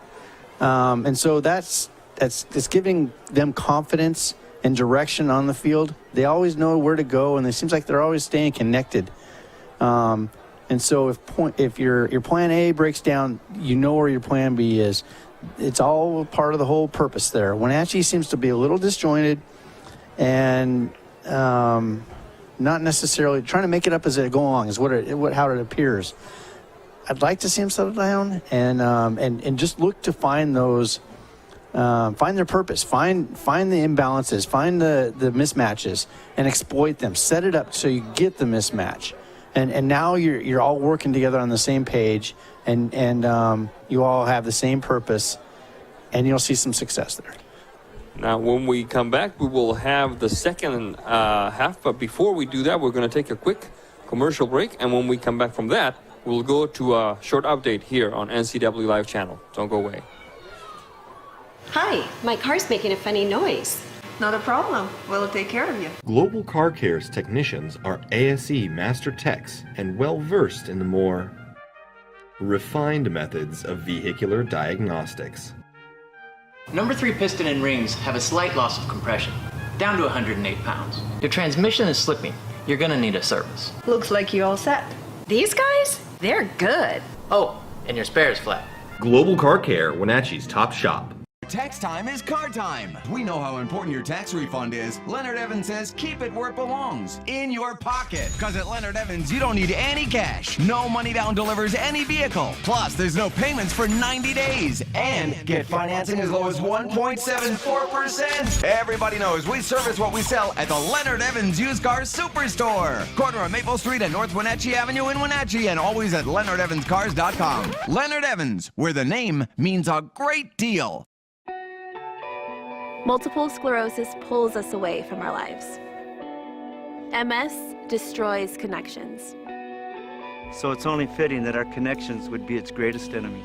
And so that's giving them confidence and direction on the field. They always know where to go, and it seems like they're always staying connected. And so if your plan A breaks down, you know where your plan B is. It's all part of the whole purpose there. Wenatchee seems to be a little disjointed and not necessarily trying to make it up as they go along is how it appears. I'd like to see them settle down and just look to find those, find their purpose, find the imbalances, find the mismatches, and exploit them. Set it up so you get the mismatch, and now you're all working together on the same page, and you all have the same purpose, and you'll see some success there. Now, when we come back, we will have the second half. But before we do that, we're going to take a quick commercial break. And when we come back from that, we'll go to a short update here on NCW Live channel. Don't go away. Hi, my car's making a funny noise. Not a problem. We'll take care of you. Global Car Care's technicians are ASE Master Techs and well versed in the more refined methods of vehicular diagnostics. Number 3 piston and rings have a slight loss of compression, down to 108 pounds. Your transmission is slipping. You're gonna need a service. Looks like you all set. These guys? They're good. Oh, and your spare is flat. Global Car Care, Wenatchee's top shop. Tax time is car time. We know how important your tax refund is. Leonard Evans says keep it where it belongs, in your pocket. Because at Leonard Evans, you don't need any cash. No money down delivers any vehicle. Plus, there's no payments for 90 days. And get financing as low as 1.74%. Everybody knows we service what we sell at the Leonard Evans Used Car Superstore. Corner of Maple Street and North Wenatchee Avenue in Wenatchee, and always at LeonardEvansCars.com. Leonard Evans, where the name means a great deal. Multiple sclerosis pulls us away from our lives. MS destroys connections. So it's only fitting that our connections would be its greatest enemy.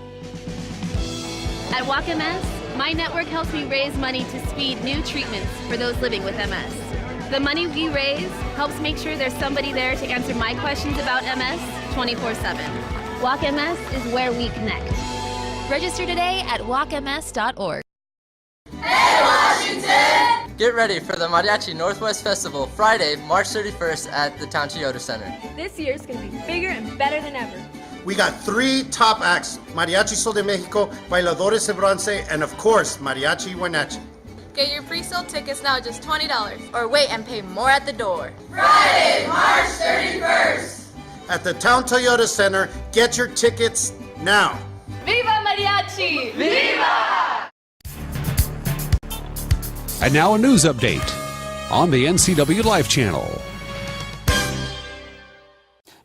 At Walk MS, my network helps me raise money to speed new treatments for those living with MS. The money we raise helps make sure there's somebody there to answer my questions about MS 24/7. Walk MS is where we connect. Register today at walkms.org. Get ready for the Mariachi Northwest Festival Friday, March 31st at the Town Toyota Center. This year's going to be bigger and better than ever. We got 3 top acts, Mariachi Sol de Mexico, Bailadores de Bronce, and of course, Mariachi Wenatchee. Get your pre-sale tickets now at just $20, or wait and pay more at the door. Friday, March 31st! At the Town Toyota Center, get your tickets now. Viva Mariachi! Viva! And now a news update on the NCW Live channel.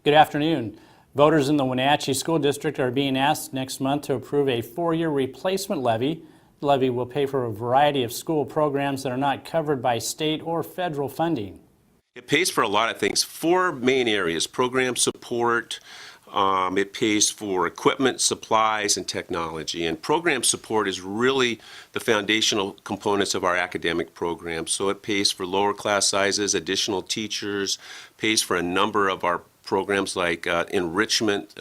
Good afternoon. Voters in the Wenatchee School District are being asked next month to approve a 4-year replacement levy. The levy will pay for a variety of school programs that are not covered by state or federal funding. It pays for a lot of things. 4 main areas: program support, it pays for equipment, supplies, and technology. And program support is really the foundational components of our academic program. So it pays for lower class sizes, additional teachers, pays for a number of our programs like enrichment,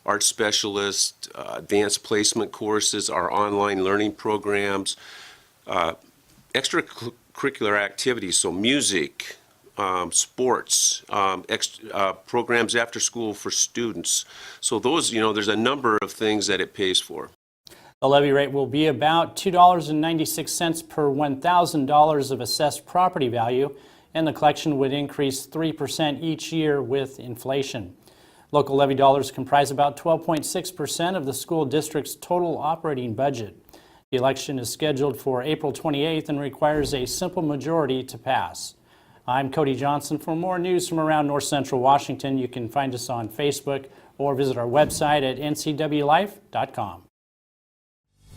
art specialist, advanced placement courses, our online learning programs, extracurricular activities, so music, sports, programs after school for students. So those, there's a number of things that it pays for. The levy rate will be about $2.96 per $1,000 of assessed property value, and the collection would increase 3% each year with inflation. Local levy dollars comprise about 12.6% of the school district's total operating budget. The election is scheduled for April 28th and requires a simple majority to pass. I'm Cody Johnson. For more news from around North Central Washington, you can find us on Facebook or visit our website at ncwlife.com.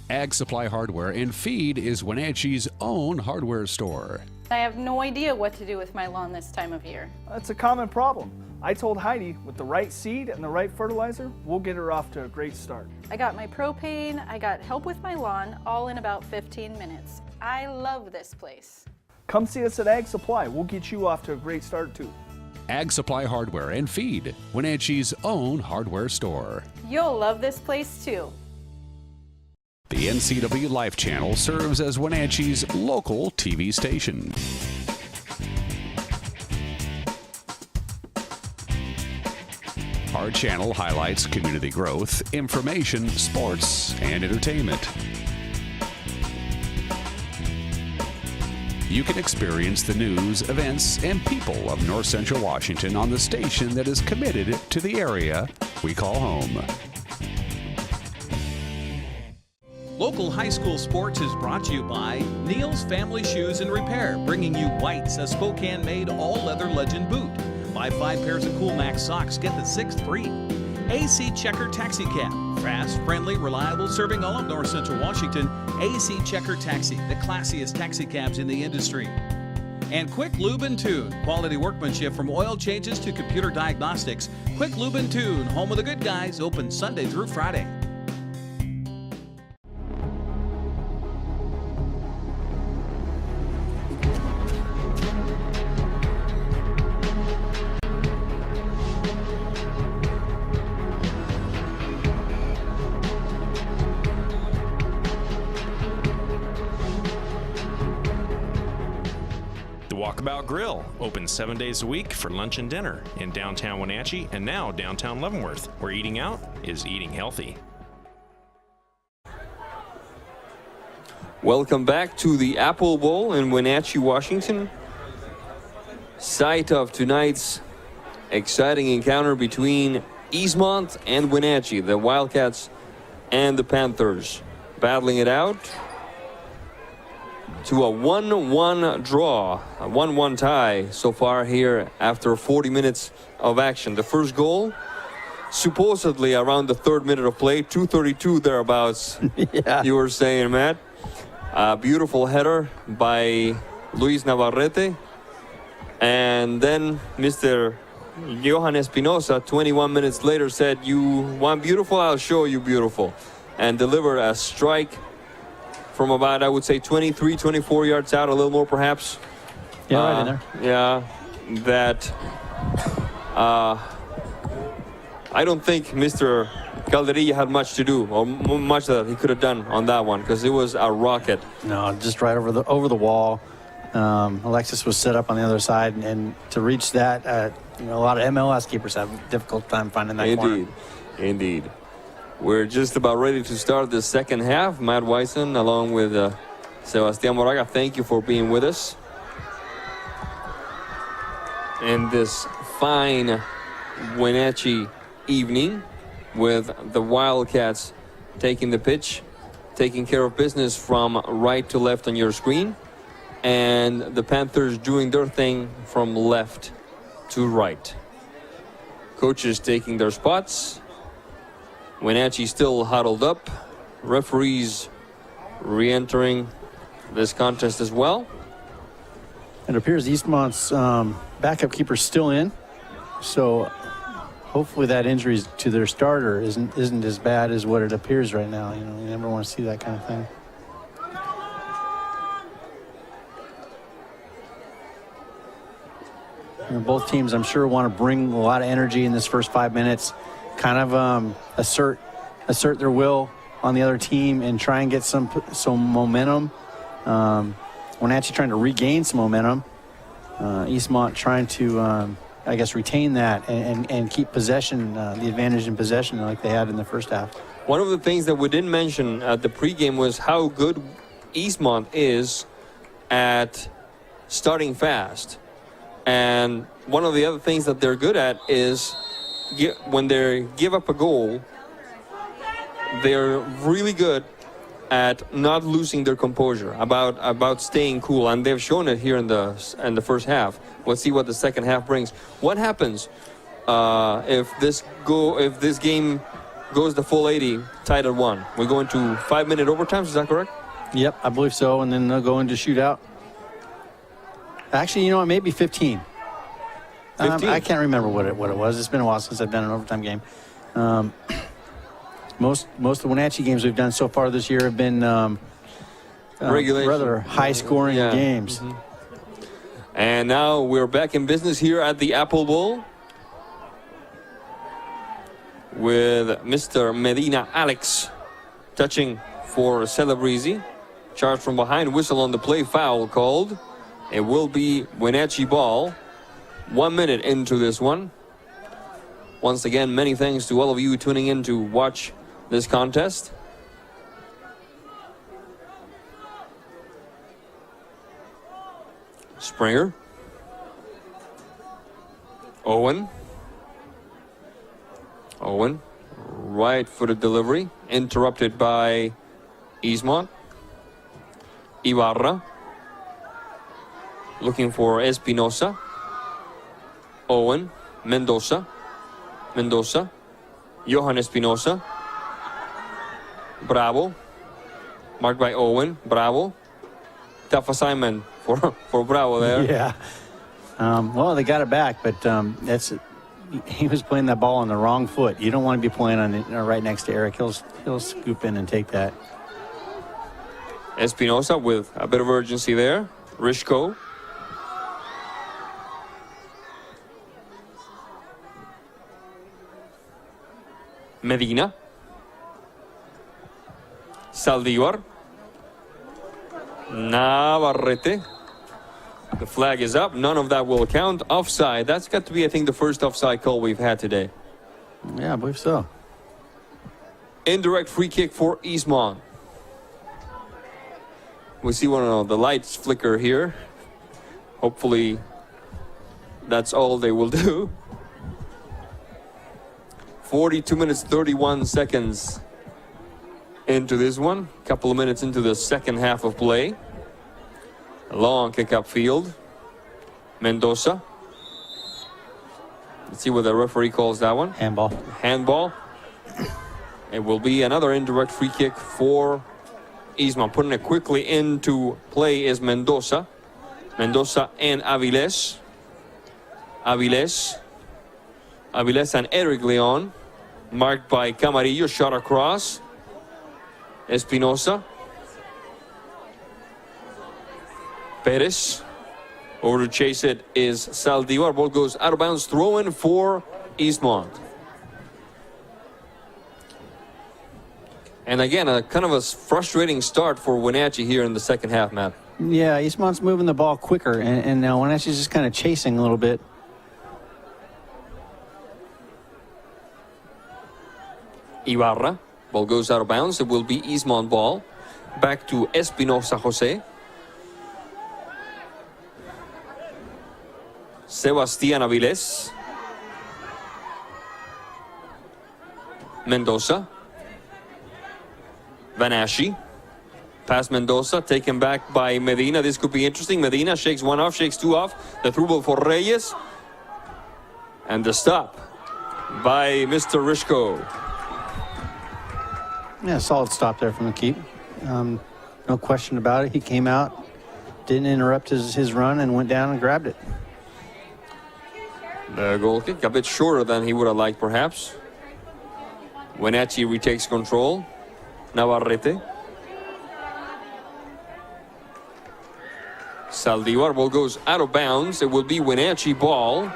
Ag Supply Hardware and Feed is Wenatchee's own hardware store. I have no idea what to do with my lawn this time of year. That's a common problem. I told Heidi with the right seed and the right fertilizer, we'll get her off to a great start. I got my propane, I got help with my lawn, all in about 15 minutes. I love this place. Come see us at Ag Supply. We'll get you off to a great start too. Ag Supply Hardware and Feed, Wenatchee's own hardware store. You'll love this place too. The NCW Life Channel serves as Wenatchee's local TV station. Our channel highlights community growth, information, sports, and entertainment. You can experience the news, events, and people of North Central Washington on the station that is committed to the area we call home. Local high school sports is brought to you by Neil's Family Shoes and Repair, bringing you White's, a Spokane-made all-leather Legend boot. Buy 5 pairs of Cool Max socks, get the 6th free. AC Checker Taxi Cab, fast, friendly, reliable, serving all of North Central Washington. AC Checker Taxi, the classiest taxi cabs in the industry. And Quick Lube and Tune, quality workmanship from oil changes to computer diagnostics. Quick Lube and Tune, home of the good guys, open Sunday through Friday. Walkabout Grill, open 7 days a week for lunch and dinner in downtown Wenatchee and now downtown Leavenworth, where eating out is eating healthy. Welcome back to the Apple Bowl in Wenatchee, Washington. Site of tonight's exciting encounter between Eastmont and Wenatchee, the Wildcats and the Panthers, battling it out to a 1-1 draw, a 1-1 tie so far here after 40 minutes of action. The first goal, supposedly around the 3rd minute of play, 2:32 thereabouts. Yeah. You were saying, Matt. A beautiful header by Luis Navarrete. And then Mr. Johan Espinosa, 21 minutes later, said, "You want beautiful? I'll show you beautiful." And delivered a strike from about, I would say, 23, 24 yards out, a little more perhaps. Yeah, right in there. Yeah, that I don't think Mr. Calderilla had much to do, or much that he could have done on that one, because it was a rocket. No, just right over the wall. Alexis was set up on the other side, and to reach that, a lot of MLS keepers have a difficult time finding that corner. Indeed. We're just about ready to start the second half. Matt Wyson, along with Sebastián Moraga, thank you for being with us. And this fine Wenatchee evening with the Wildcats taking the pitch, taking care of business from right to left on your screen, and the Panthers doing their thing from left to right. Coaches taking their spots. Wenatchee still huddled up. Referees re-entering this contest as well. It appears Eastmont's backup keeper's still in, so hopefully that injury to their starter isn't as bad as what it appears right now. You never want to see that kind of thing. Both teams, I'm sure, want to bring a lot of energy in this first 5 minutes, kind of assert their will on the other team and try and get some momentum. Wenatchee trying to regain some momentum. Eastmont trying to, retain that and keep possession, the advantage in possession like they had in the first half. One of the things that we didn't mention at the pregame was how good Eastmont is at starting fast. And one of the other things that they're good at is when they give up a goal, they're really good at not losing their composure, about staying cool, and they've shown it here in the first half. Let's see what the second half brings. What happens if this game goes the full 80, tied at 1? We go into 5-minute overtimes. Is that correct? Yep, I believe so, and then they'll go into shootout. Actually, it may be 15. 15? I can't remember what it was. It's been a while since I've done an overtime game. Most of the Wenatchee games we've done so far this year have been rather high-scoring games. Mm-hmm. And now we're back in business here at the Apple Bowl with Mr. Medina Alex touching for Celebrezzi. Charge from behind, whistle on the play, foul called. It will be Wenatchee ball. 1 minute into this one. Once again, many thanks to all of you tuning in to watch this contest. Springer. Owen. Right-footed delivery. Interrupted by Eastmont. Ibarra. Looking for Espinosa. Owen. Mendoza. Johan Espinosa. Bravo. Marked by Owen. Bravo. Tough assignment for Bravo there. Yeah. Well, they got it back, but he was playing that ball on the wrong foot. You don't want to be playing on right next to Eric. He'll scoop in and take that. Espinosa with a bit of urgency there. Rishko. Medina. Saldivar. Navarrete. The flag is up. None of that will count. Offside. That's got to be, I think, the first offside call we've had today. Yeah, I believe so. Indirect free kick for Eastmont. We see one of the lights flicker here. Hopefully, that's all they will do. 42 minutes, 31 seconds into this one. Couple of minutes into the second half of play. A long kick upfield. Mendoza. Let's see what the referee calls that one. Handball. It will be another indirect free kick for Eastmont. Putting it quickly into play is Mendoza. Mendoza and Aviles. Aviles and Eric Leon. Marked by Camarillo. Shot across. Espinosa. Perez. Over to chase it is Saldivar. Ball goes out of bounds. Throw in for Eastmont. And again, a kind of a frustrating start for Wenatchee here in the second half, Matt. Yeah, Eastmont's moving the ball quicker, and now Wenatchee's just kind of chasing a little bit. Ibarra. Ball goes out of bounds. It will be Eastmont ball. Back to Espinosa Jose. Sebastián Avilés. Mendoza. Vanashi. Pass Mendoza, taken back by Medina. This could be interesting. Medina shakes one off, shakes two off. The through ball for Reyes. And the stop by Mr. Rishko. Yeah, solid stop there from the keep. No question about it. He came out, didn't interrupt his run, and went down and grabbed it. The goal kick a bit shorter than he would have liked, perhaps. Wenatchee retakes control. Navarrete. Saldivar. Ball goes out of bounds. It will be Wenatchee ball.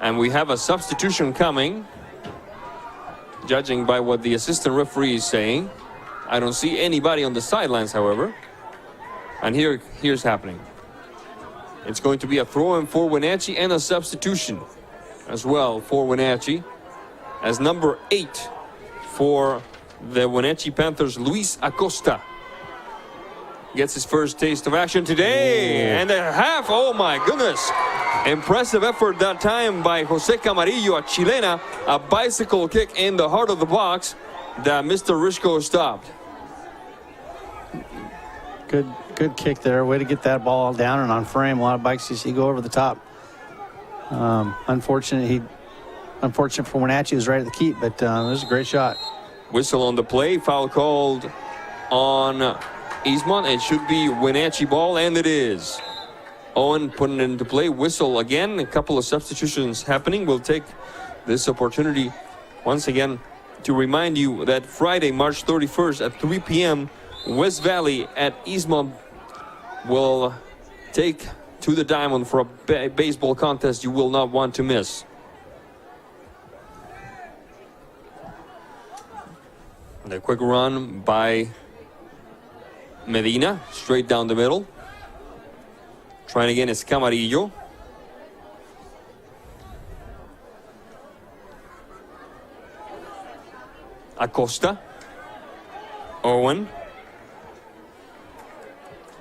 And we have a substitution coming. Judging by what the assistant referee is saying. I don't see anybody on the sidelines, however. And here's happening. It's going to be a throw-in for Wenatchee and a substitution as well for Wenatchee. As number 8 for the Wenatchee Panthers, Luis Acosta gets his first taste of action today. And a half, oh my goodness. Impressive effort that time by Jose Camarillo, a Chilena, a bicycle kick in the heart of the box that Mr. Rishko stopped. Good kick there. Way to get that ball down and on frame. A lot of bikes you see go over the top. Unfortunate for Wenatchee, was right at the keep, but it was a great shot. Whistle on the play. Foul called on Eastmont. It should be Wenatchee ball, and it is. Owen putting it into play. Whistle again. A couple of substitutions happening. We'll take this opportunity once again to remind you that Friday, March 31st at 3 p.m., West Valley at Eastmont will take to the diamond for a baseball contest you will not want to miss. The quick run by Medina, straight down the middle. Trying again is Camarillo. Acosta. Owen.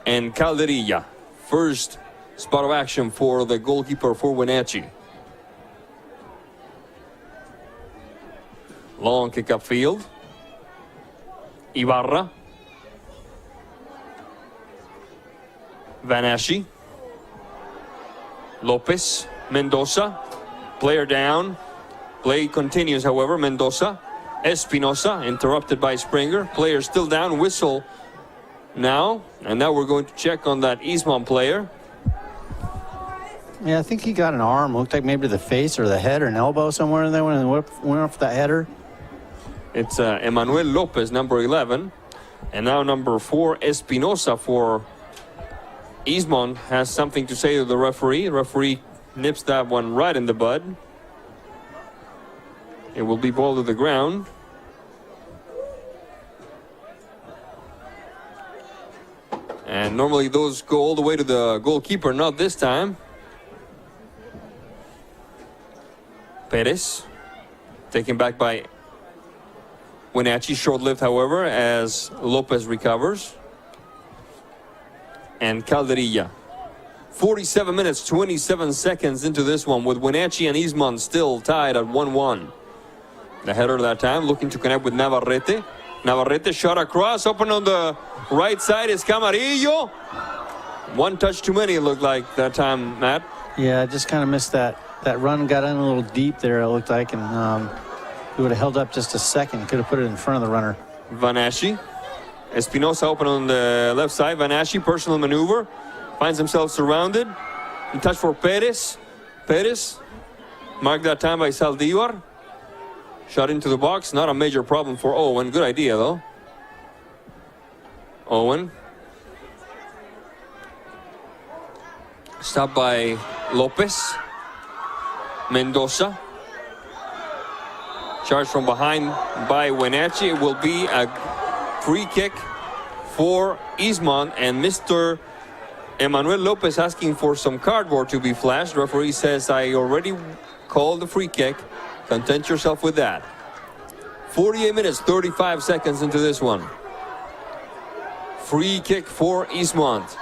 And Calderilla. First spot of action for the goalkeeper for Wenatchee. Long kick upfield. Ibarra. Van Aschie. Lopez. Mendoza. Player down. Play continues, however. Mendoza. Espinosa. Interrupted by Springer. Player still down. Whistle now. And now we're going to check on that Eastmont player. Yeah, I think he got an arm. Looked like maybe the face or the head or an elbow somewhere in there when he went off that header. It's Emmanuel Lopez, number 11. And now number 4, Espinosa for Eastmont has something to say to the referee. The referee nips that one right in the bud. It will be ball to the ground. And normally those go all the way to the goalkeeper, not this time. Perez, taken back by Wenatchee, short-lived, however, as Lopez recovers. And Calderilla. 47 minutes, 27 seconds into this one, with Wenatchee and Eastmont still tied at 1-1. The header that time looking to connect with Navarrete. Navarrete shot across, open on the right side is Camarillo. One touch too many, it looked like that time, Matt. Yeah, just kind of missed that. That run got in a little deep there, it looked like, and he would have held up just a second. Could have put it in front of the runner. Van Aschie. Espinosa open on the left side. Van Aschie, personal maneuver. Finds himself surrounded. In touch for Perez. Perez, marked that time by Saldivar. Shot into the box. Not a major problem for Owen. Good idea, though. Owen. Stopped by Lopez. Mendoza. Charge from behind by Wenatchee. It will be a free kick for Eastmont, and Mr. Emmanuel Lopez asking for some cardboard to be flashed. Referee says, I already called the free kick. Content yourself with that. 48 minutes, 35 seconds into this one. Free kick for Eastmont.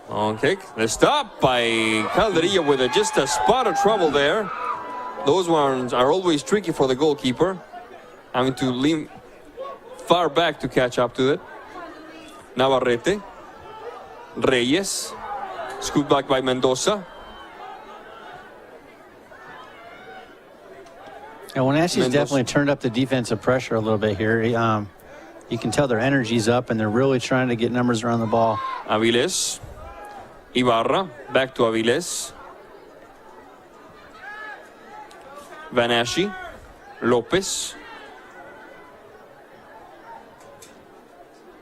Long kick. The stop by Calderilla with just a spot of trouble there. Those ones are always tricky for the goalkeeper. Having to lean far back to catch up to it. Navarrete. Reyes. Scooped back by Mendoza. And Wenatchee's definitely turned up the defensive pressure a little bit here. You can tell their energy's up and they're really trying to get numbers around the ball. Aviles. Ibarra. Back to Aviles. Van Aschie. Lopez.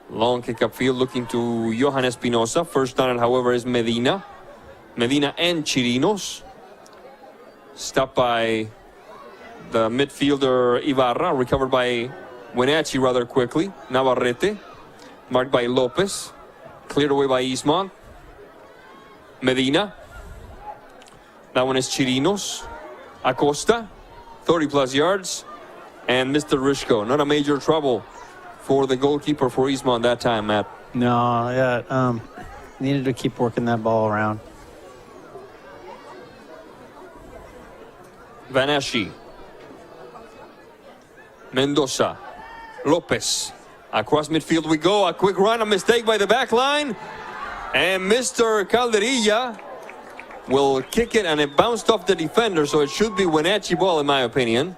Long kick upfield looking to Johan Espinosa. First on it, however, is Medina. Medina and Chirinos. Stopped by the midfielder Ibarra. Recovered by Wenatchee rather quickly. Navarrete. Marked by Lopez. Cleared away by Eastmont. Medina. That one is Chirinos. Acosta. 30-plus yards. And Mr. Rishko. Not a major trouble for the goalkeeper for Eastmont that time, Matt. No, yeah, needed to keep working that ball around. Van Aschie. Mendoza. Lopez. Across midfield we go. A quick run, a mistake by the back line. And Mr. Calderilla will kick it, and it bounced off the defender, so it should be Wenatchee ball in my opinion.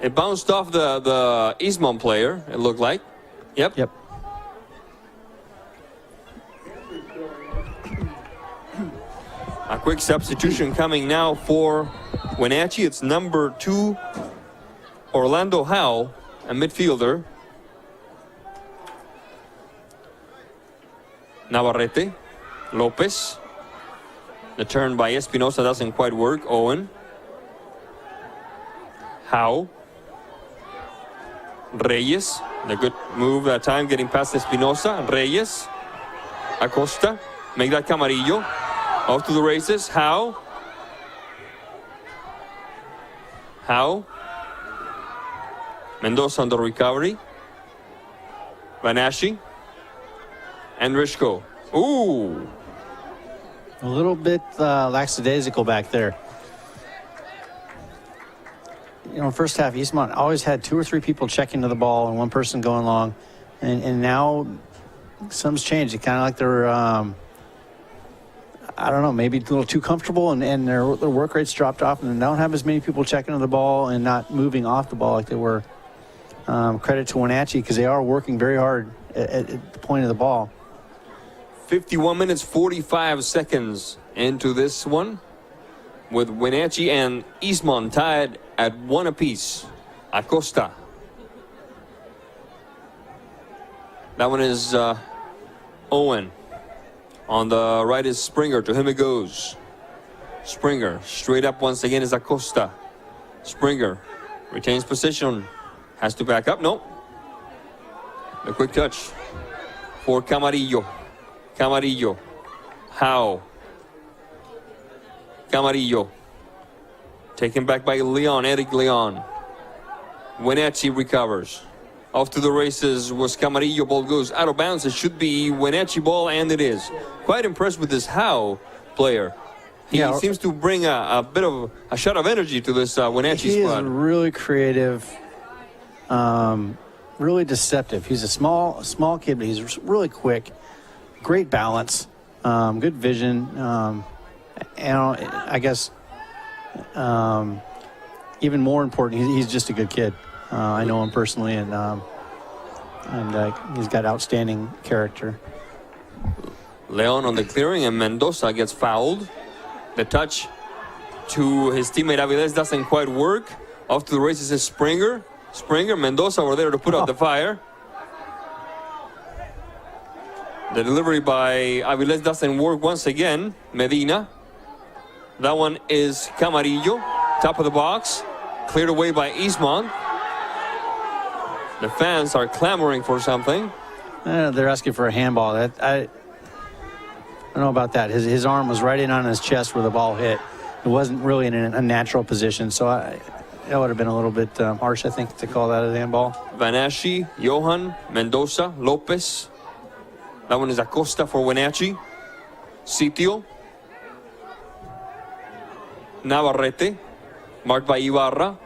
It bounced off the Eastmont player, it looked like. Yep. Yep. A quick substitution coming now for Wenatchee. It's number 2, Orlando Howe, a midfielder. Navarrete. Lopez. The turn by Espinosa doesn't quite work. Owen. How? Reyes, a good move that time, getting past Espinosa. Reyes, Acosta, make that Camarillo. Off to the races. How? Mendoza on the recovery. Vanashi. And Rishko. Ooh. A little bit lackadaisical back there. You know, first half, Eastmont always had 2 or 3 people checking to the ball and one person going long. And now something's changed. It's kind of like they're, I don't know, maybe a little too comfortable and their work rates dropped off and they don't have as many people checking to the ball and not moving off the ball like they were. Credit to Wenatchee because they are working very hard at the point of the ball. 51 minutes, 45 seconds into this one, with Wenatchee and Eastmont tied at 1 apiece. Acosta. That one is Owen. On the right is Springer. To him it goes. Springer straight up once again is Acosta. Springer retains position. Has to back up. No. The quick touch for Camarillo. Camarillo. How? Camarillo. Taken back by Leon. Eric Leon. Wenatchee recovers. Off to the races was Camarillo. Ball goes out of bounds. It should be Wenatchee ball, and it is. Quite impressed with this How player. He seems to bring a bit of a shot of energy to this Wenatchee squad. He is really creative, really deceptive. He's a small kid, but he's really quick. Great balance, good vision, and I guess even more important, he's just a good kid. I know him personally, and he's got outstanding character. Leon on the clearing, and Mendoza gets fouled. The touch to his teammate Avilés doesn't quite work. Off to the races is Springer. Mendoza over there to put out the fire. The delivery by Avilés doesn't work once again. Medina. That one is Camarillo. Top of the box. Cleared away by Eastmont. The fans are clamoring for something. They're asking for a handball. I don't know about that. His arm was right in on his chest where the ball hit. It wasn't really in a natural position, so that would have been a little bit harsh, I think, to call that a handball. Vanashi, Johan, Mendoza, Lopez. That one is Acosta for Wenatchee. Sitio. Navarrete. Marked by Ibarra.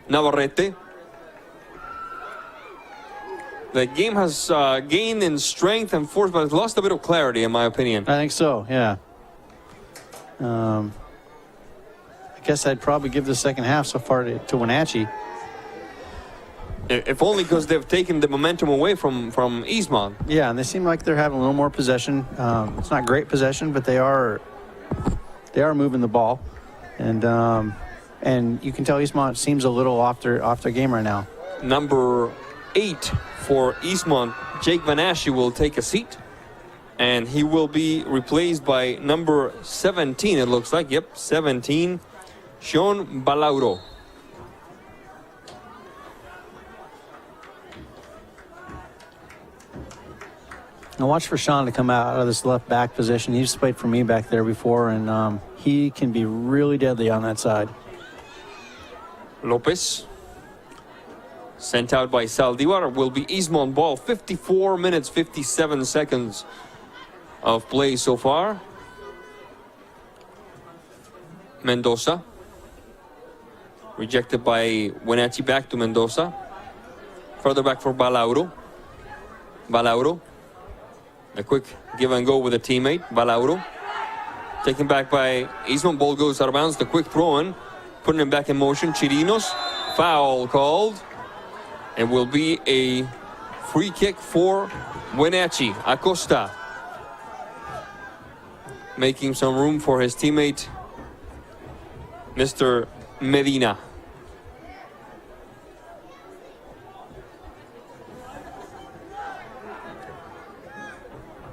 Navarrete. The game has gained in strength and force, but it's lost a bit of clarity, in my opinion. I think so, yeah. I guess I'd probably give the second half so far to Wenatchee. If only because they've taken the momentum away from Eastmont. Yeah, and they seem like they're having a little more possession. It's not great possession, but they are moving the ball, and you can tell Eastmont seems a little off their game right now. Number 8 for Eastmont, Jake Vanashi, will take a seat, and he will be replaced by number 17. It looks like, yep, 17, Sean Balauro. Now watch for Sean to come out of this left back position. He's played for me back there before, and he can be really deadly on that side. Lopez, sent out by Saldivar, will be Eastmont ball. 54 minutes, 57 seconds of play so far. Mendoza, rejected by Wenatchee, back to Mendoza. Further back for Balauro. A quick give and go with a teammate, Balauro. Taken back by Eastmont, ball goes out of bounds. The quick throw in, putting him back in motion. Chirinos, foul called. It will be a free kick for Wenatchee. Acosta making some room for his teammate, Mr. Medina.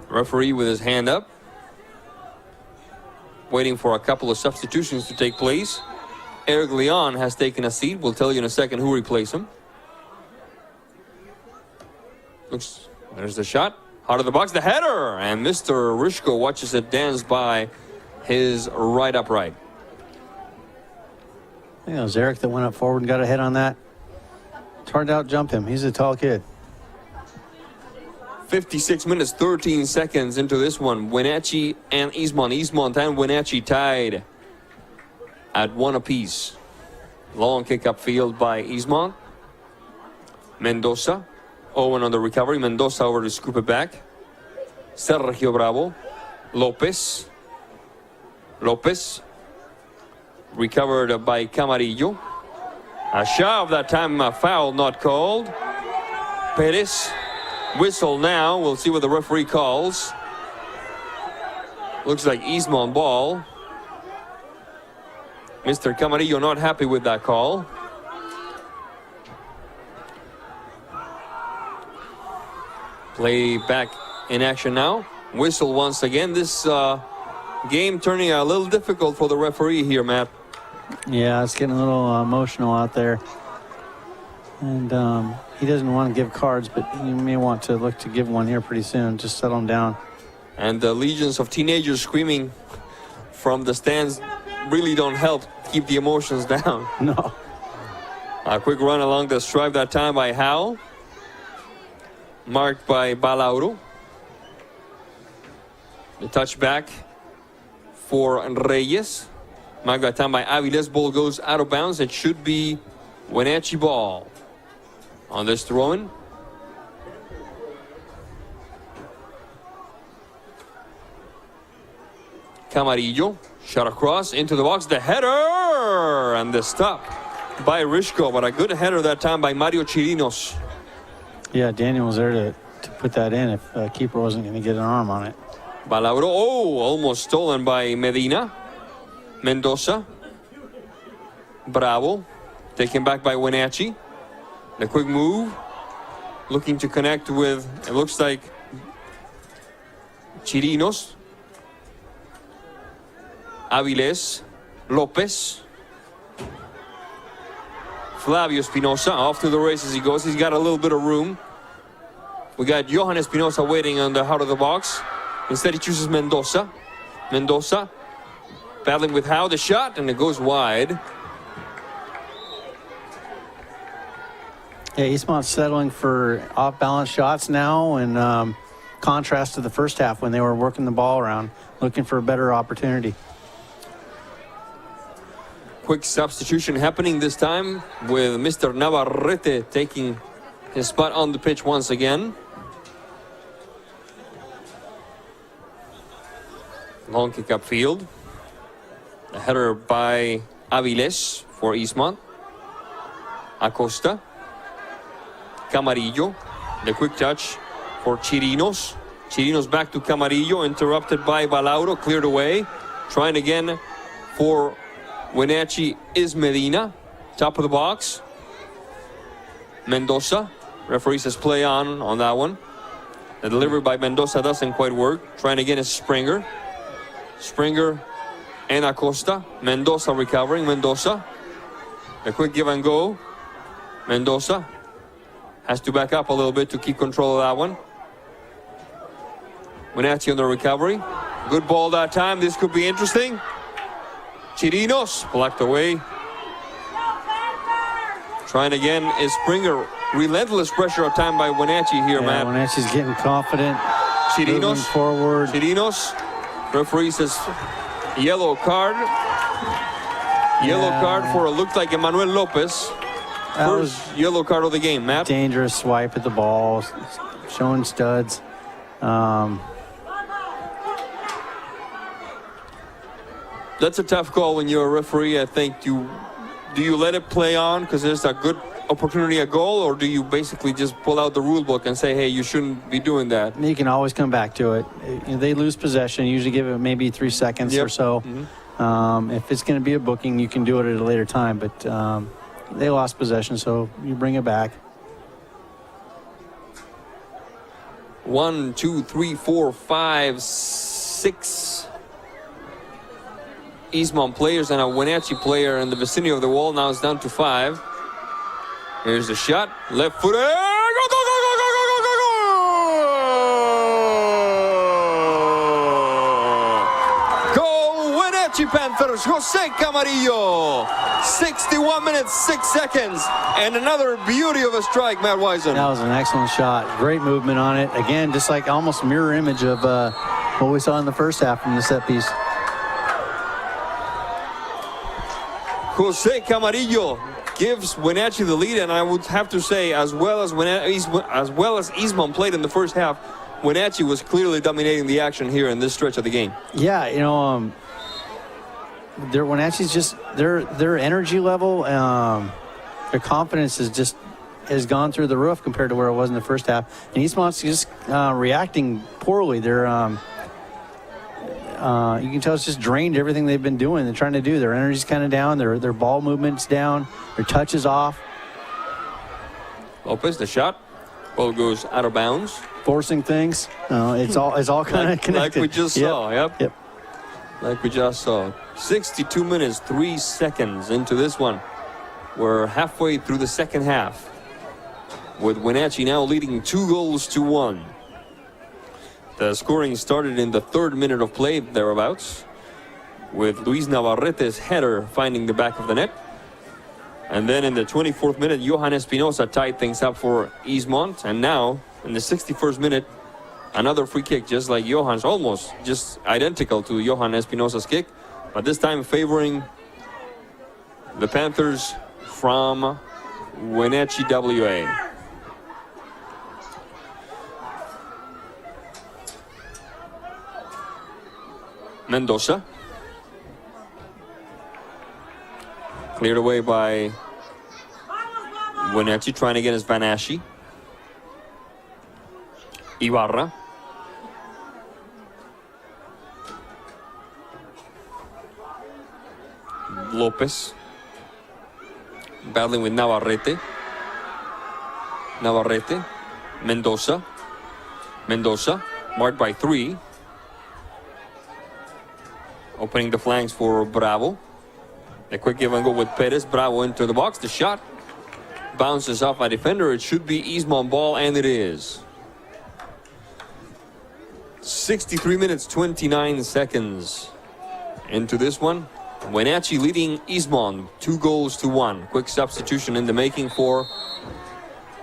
Referee with his hand up, waiting for a couple of substitutions to take place. Eric Leon has taken a seat. We'll tell you in a second who replaced him. There's the shot. Out of the box, the header. And Mr. Rishko watches it dance by his right upright. I think it was Eric that went up forward and got a hit on that. It's hard to out-jump him. He's a tall kid. 56 minutes, 13 seconds into this one. Wenatchee and Eastmont. Eastmont and Wenatchee tied at 1 apiece. Long kick upfield by Eastmont. Mendoza. Owen on the recovery. Mendoza over to scoop it back. Sergio Bravo. Lopez. Lopez. Recovered by Camarillo. A shove that time, a foul not called. Perez. Whistle now. We'll see what the referee calls. Looks like Eastmont ball. Mr. Camarillo not happy with that call. Play back in action now. Whistle once again. This game turning a little difficult for the referee here, Matt. Yeah, it's getting a little emotional out there. And he doesn't want to give cards, but he may want to look to give one here pretty soon. Just settle him down. And the legions of teenagers screaming from the stands really don't help keep the emotions down. No. A quick run along the stripe that time by Howe. Marked by Balauro. The touchback for Reyes. Marked that time by Aviles. Ball goes out of bounds. It should be Wenatchee ball on this throw-in. Camarillo. Shot across into the box. The header! And the stop by Rishko. But a good header that time by Mario Chirinos. Yeah, Daniel was there to put that in if keeper wasn't going to get an arm on it. Balauro, almost stolen by Medina. Mendoza. Bravo. Taken back by Wenatchee. The quick move. Looking to connect with, it looks like, Chirinos. Aviles. Lopez. Flavio Espinosa off to the races he goes. He's got a little bit of room. We got Johan Espinosa waiting on the heart of the box. Instead he chooses Mendoza. Mendoza battling with Howe. The shot, and it goes wide. Yeah, Eastmont's settling for off-balance shots now, in contrast to the first half when they were working the ball around, looking for a better opportunity. Quick substitution happening this time with Mr. Navarrete taking his spot on the pitch once again. Long kick upfield. A header by Aviles for Eastmont. Acosta. Camarillo. The quick touch for Chirinos. Chirinos back to Camarillo. Interrupted by Balauro. Cleared away. Trying again for Wenatchee is Medina. Top of the box. Mendoza. Referee says play on that one. The delivery by Mendoza doesn't quite work. Trying again is Springer. Springer and Acosta. Mendoza recovering. Mendoza. A quick give and go. Mendoza has to back up a little bit to keep control of that one. Wenatchee on the recovery. Good ball that time. This could be interesting. Chirinos blocked away. Trying again is Springer. Relentless pressure of time by Wenatchee here, Matt. Wenatchee's getting confident. Chirinos forward. Chirinos. Referee says yellow card. Yellow card for it looked like Emmanuel Lopez. First yellow card of the game, Matt. Dangerous swipe at the ball, showing studs. That's a tough call when you're a referee. I think do you let it play on because there's a good opportunity, a goal, or do you basically just pull out the rule book and say, hey, you shouldn't be doing that? You can always come back to it. They lose possession, usually give it maybe 3 seconds or so. If it's going to be a booking, you can do it at a later time, but they lost possession, so you bring it back. 1, 2, 3, 4, 5, 6. Eastmont players and a Wenatchee player in the vicinity of the wall. Now it's down to 5. Here's the shot. Left footer. Go, go, go, go, go, go, go, go! Go Wenatchee Panthers. Jose Camarillo. 61 minutes, 6 seconds. And another beauty of a strike, Matt Wisen. That was an excellent shot. Great movement on it. Again, just like almost a mirror image of what we saw in the first half from the set piece. Jose Camarillo gives Wenatchee the lead, and I would have to say, as well as Eastmont played in the first half, Wenatchee was clearly dominating the action here in this stretch of the game. Yeah, you know, Wenatchee's just their energy level, their confidence has gone through the roof compared to where it was in the first half. And Eastmont's just reacting poorly. They're you can tell it's just drained everything they've been doing. They're trying to do. Their energy's kind of down. Their ball movement's down. Their touch is off. Lopez, the shot. Ball goes out of bounds. Forcing things. It's all kind of connected. Like we just saw. Yep. Like we just saw. 62 minutes, 3 seconds into this one. We're halfway through the second half, with Wenatchee now leading 2-1. The scoring started in the 3rd minute of play, thereabouts, with Luis Navarrete's header finding the back of the net. And then in the 24th minute, Johan Espinosa tied things up for Eastmont. And now, in the 61st minute, another free kick, just like Johan's, almost just identical to Johan Espinosa's kick, but this time favoring the Panthers from Wenatchee WA. Mendoza. Cleared away by Wenatchee, trying to get his Vanashi. Ibarra. Lopez. Battling with Navarrete. Mendoza. Marked by 3. Opening the flanks for Bravo. A quick give and go with Perez. Bravo into the box. The shot bounces off a defender. It should be Eastmont ball, and it is. 63 minutes, 29 seconds into this one. Wenatchee leading Eastmont 2-1. Quick substitution in the making for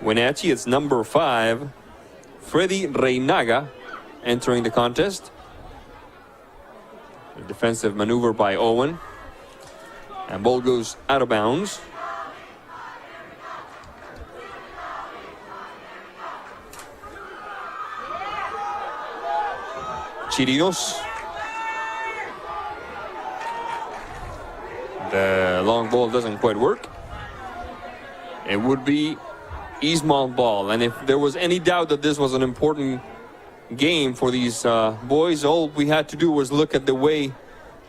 Wenatchee. It's number 5, Freddy Reynaga, entering the contest. A defensive maneuver by Owen. And ball goes out of bounds. Chirinos. The long ball doesn't quite work. It would be Eastmont ball. And if there was any doubt that this was an important game for these boys, all we had to do was look at the way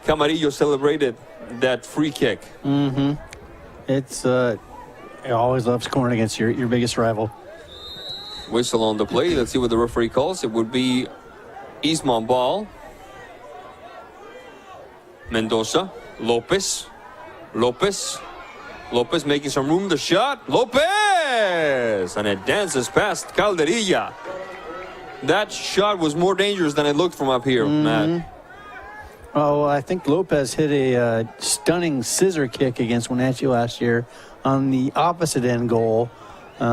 Camarillo celebrated that free kick. It's I always love scoring against your biggest rival. Whistle on the play. Let's see what the referee calls. It would be Eastmont ball. Mendoza. Lopez making some room. The shot. Lopez! And it dances past Calderilla. That shot was more dangerous than it looked from up here, Matt. Oh, I think Lopez hit a stunning scissor kick against Wenatchee last year on the opposite end goal. We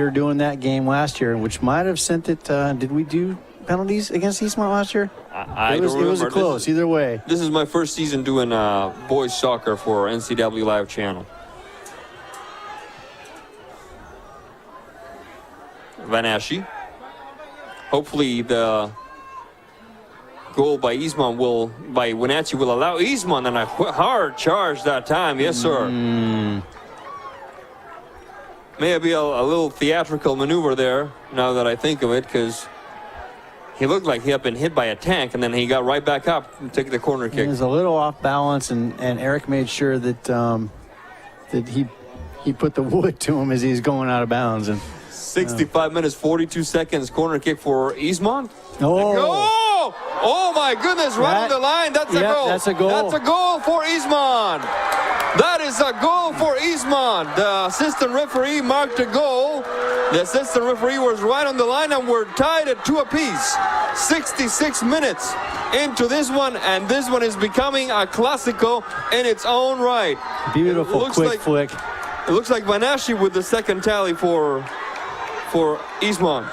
were doing that game last year, which might have sent it. Did we do penalties against Eastmont last year? I it was, don't remember. It was close either way. This is my first season doing boys soccer for NCW Live channel. Vanashi. Hopefully the goal by Wenatchee will allow Eastmont, and a hard charge that time. Yes, sir. Maybe a little theatrical maneuver there, now that I think of it, because he looked like he had been hit by a tank, and then he got right back up and took the corner kick. He was a little off balance, and Eric made sure that that he put the wood to him as he's going out of bounds. And 65 minutes, 42 seconds, corner kick for Eastmont. Oh! go. Oh my goodness, right on the line. That's a goal. That's a goal. That's a goal for Eastmont. That is a goal for Eastmont. The assistant referee marked a goal. The assistant referee was right on the line, and we're tied at 2 apiece. 66 minutes into this one, and this one is becoming a Clásico in its own right. Beautiful quick flick. It looks like Vanaschi with the second tally for Eastmont.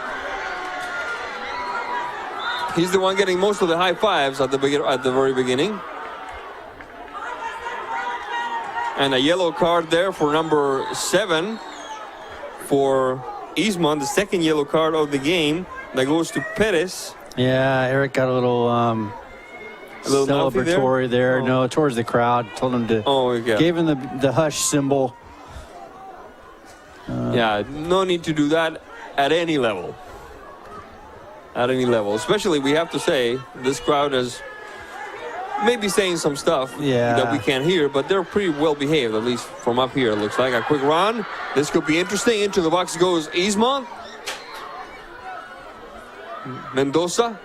He's the one getting most of the high fives at the very beginning. And a yellow card there for number 7 for Eastmont, the second yellow card of the game that goes to Perez. Yeah, Eric got a little celebratory there. Oh. No, towards the crowd. Told him to. Gave him the hush symbol. Yeah, no need to do that at any level. At any level, especially we have to say this crowd is maybe saying some stuff that we can't hear, but they're pretty well behaved, at least from up here. It looks like a quick run. This could be interesting. Into the box goes Eastmont. Mendoza.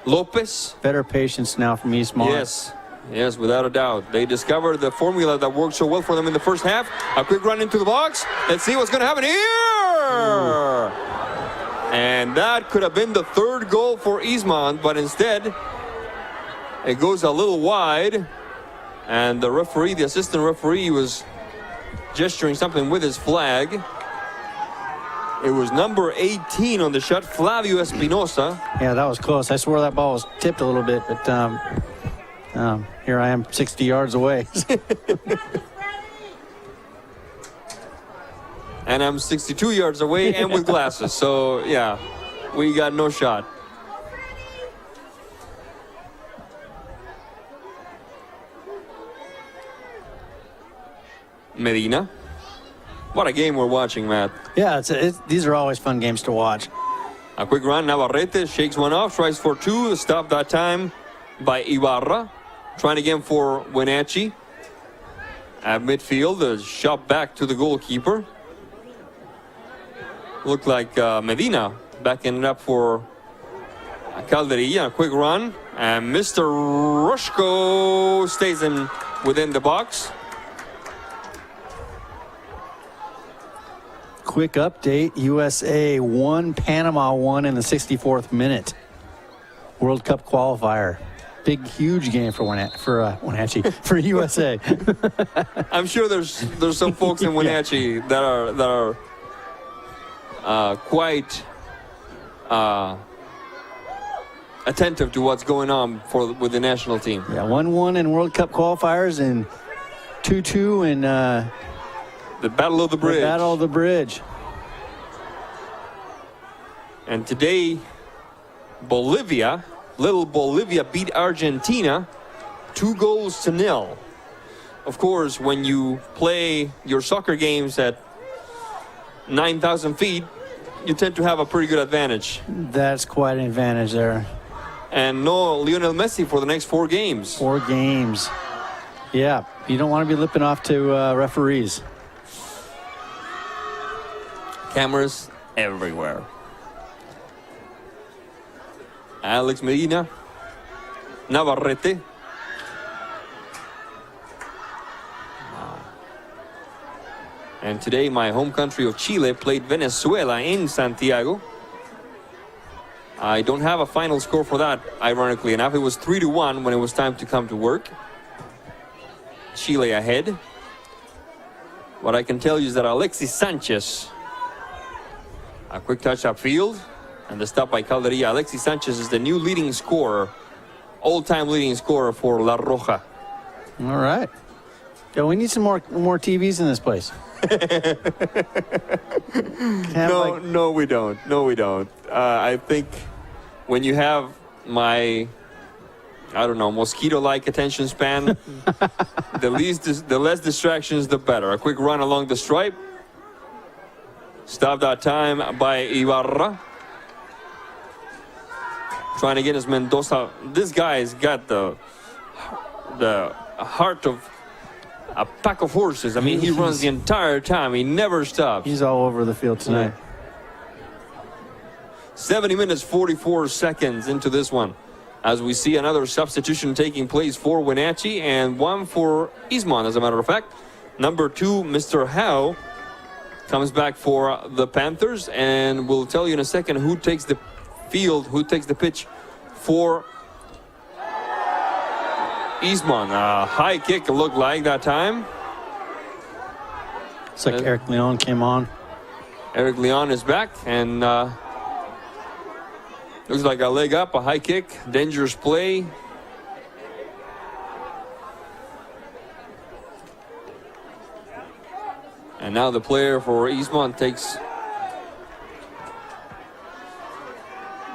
Lopez. Better patience now from Eastmont. Yes, without a doubt. They discovered the formula that worked so well for them in the first half. A quick run into the box. Let's see what's going to happen here. And that could have been the third goal for Eastmont, but instead it goes a little wide. And the referee, the assistant referee, was gesturing something with his flag. It was number 18 on the shot, Flavio Espinosa. Yeah, that was close. I swore that ball was tipped a little bit, but here I am 60 yards away. And I'm 62 yards away and with glasses. So, yeah, we got no shot. Medina. What a game we're watching, Matt. Yeah, these are always fun games to watch. A quick run. Navarrete shakes one off, tries for 2. Stopped that time by Ibarra. Trying again for Wenatchee. At midfield, a shot back to the goalkeeper. Looked like Medina backing it up for Calderilla. A quick run. And Mr. Rushko stays within the box. Quick update. USA 1, Panama 1 in the 64th minute. World Cup qualifier. Big, huge game for Wenatchee, for USA. I'm sure there's some folks in Wenatchee that are quite attentive to what's going on with the national team. Yeah, 1-1 in World Cup qualifiers and 2-2 in the Battle of the Bridge. The Battle of the Bridge. And today, little Bolivia beat Argentina 2-0. Of course, when you play your soccer games at 9,000 feet, you tend to have a pretty good advantage. That's quite an advantage there. And no Lionel Messi for the next 4 games. 4 games. Yeah, you don't want to be lipping off to referees. Cameras everywhere. Alex Medina. Navarrete. And today, my home country of Chile played Venezuela in Santiago. I don't have a final score for that, ironically enough. It was 3-1 when it was time to come to work. Chile ahead. What I can tell you is that Alexis Sanchez, a quick touch upfield, and the stop by Calderilla. Alexis Sanchez is the new leading scorer, all-time leading scorer for La Roja. All right. Yeah, we need some more TVs in this place. No, we don't. No, we don't. I think when you have my, mosquito-like attention span, the less distractions, the better. A quick run along the stripe. Stopped that time by Ibarra. Trying again is Mendoza. This guy's got the heart of a pack of horses. I mean, he runs the entire time. He never stops. He's all over the field tonight. 70 minutes, 44 seconds into this one. As we see another substitution taking place for Wenatchee and one for Eastmont, as a matter of fact. Number 2, Mr. Howe, comes back for the Panthers, and we'll tell you in a second who takes the field, who takes the pitch for Eastmont. A high kick, it looked like that time. It's like Eric Leon came on. Eric Leon is back, and looks like a leg up, a high kick, dangerous play. And now the player for Eastmont takes,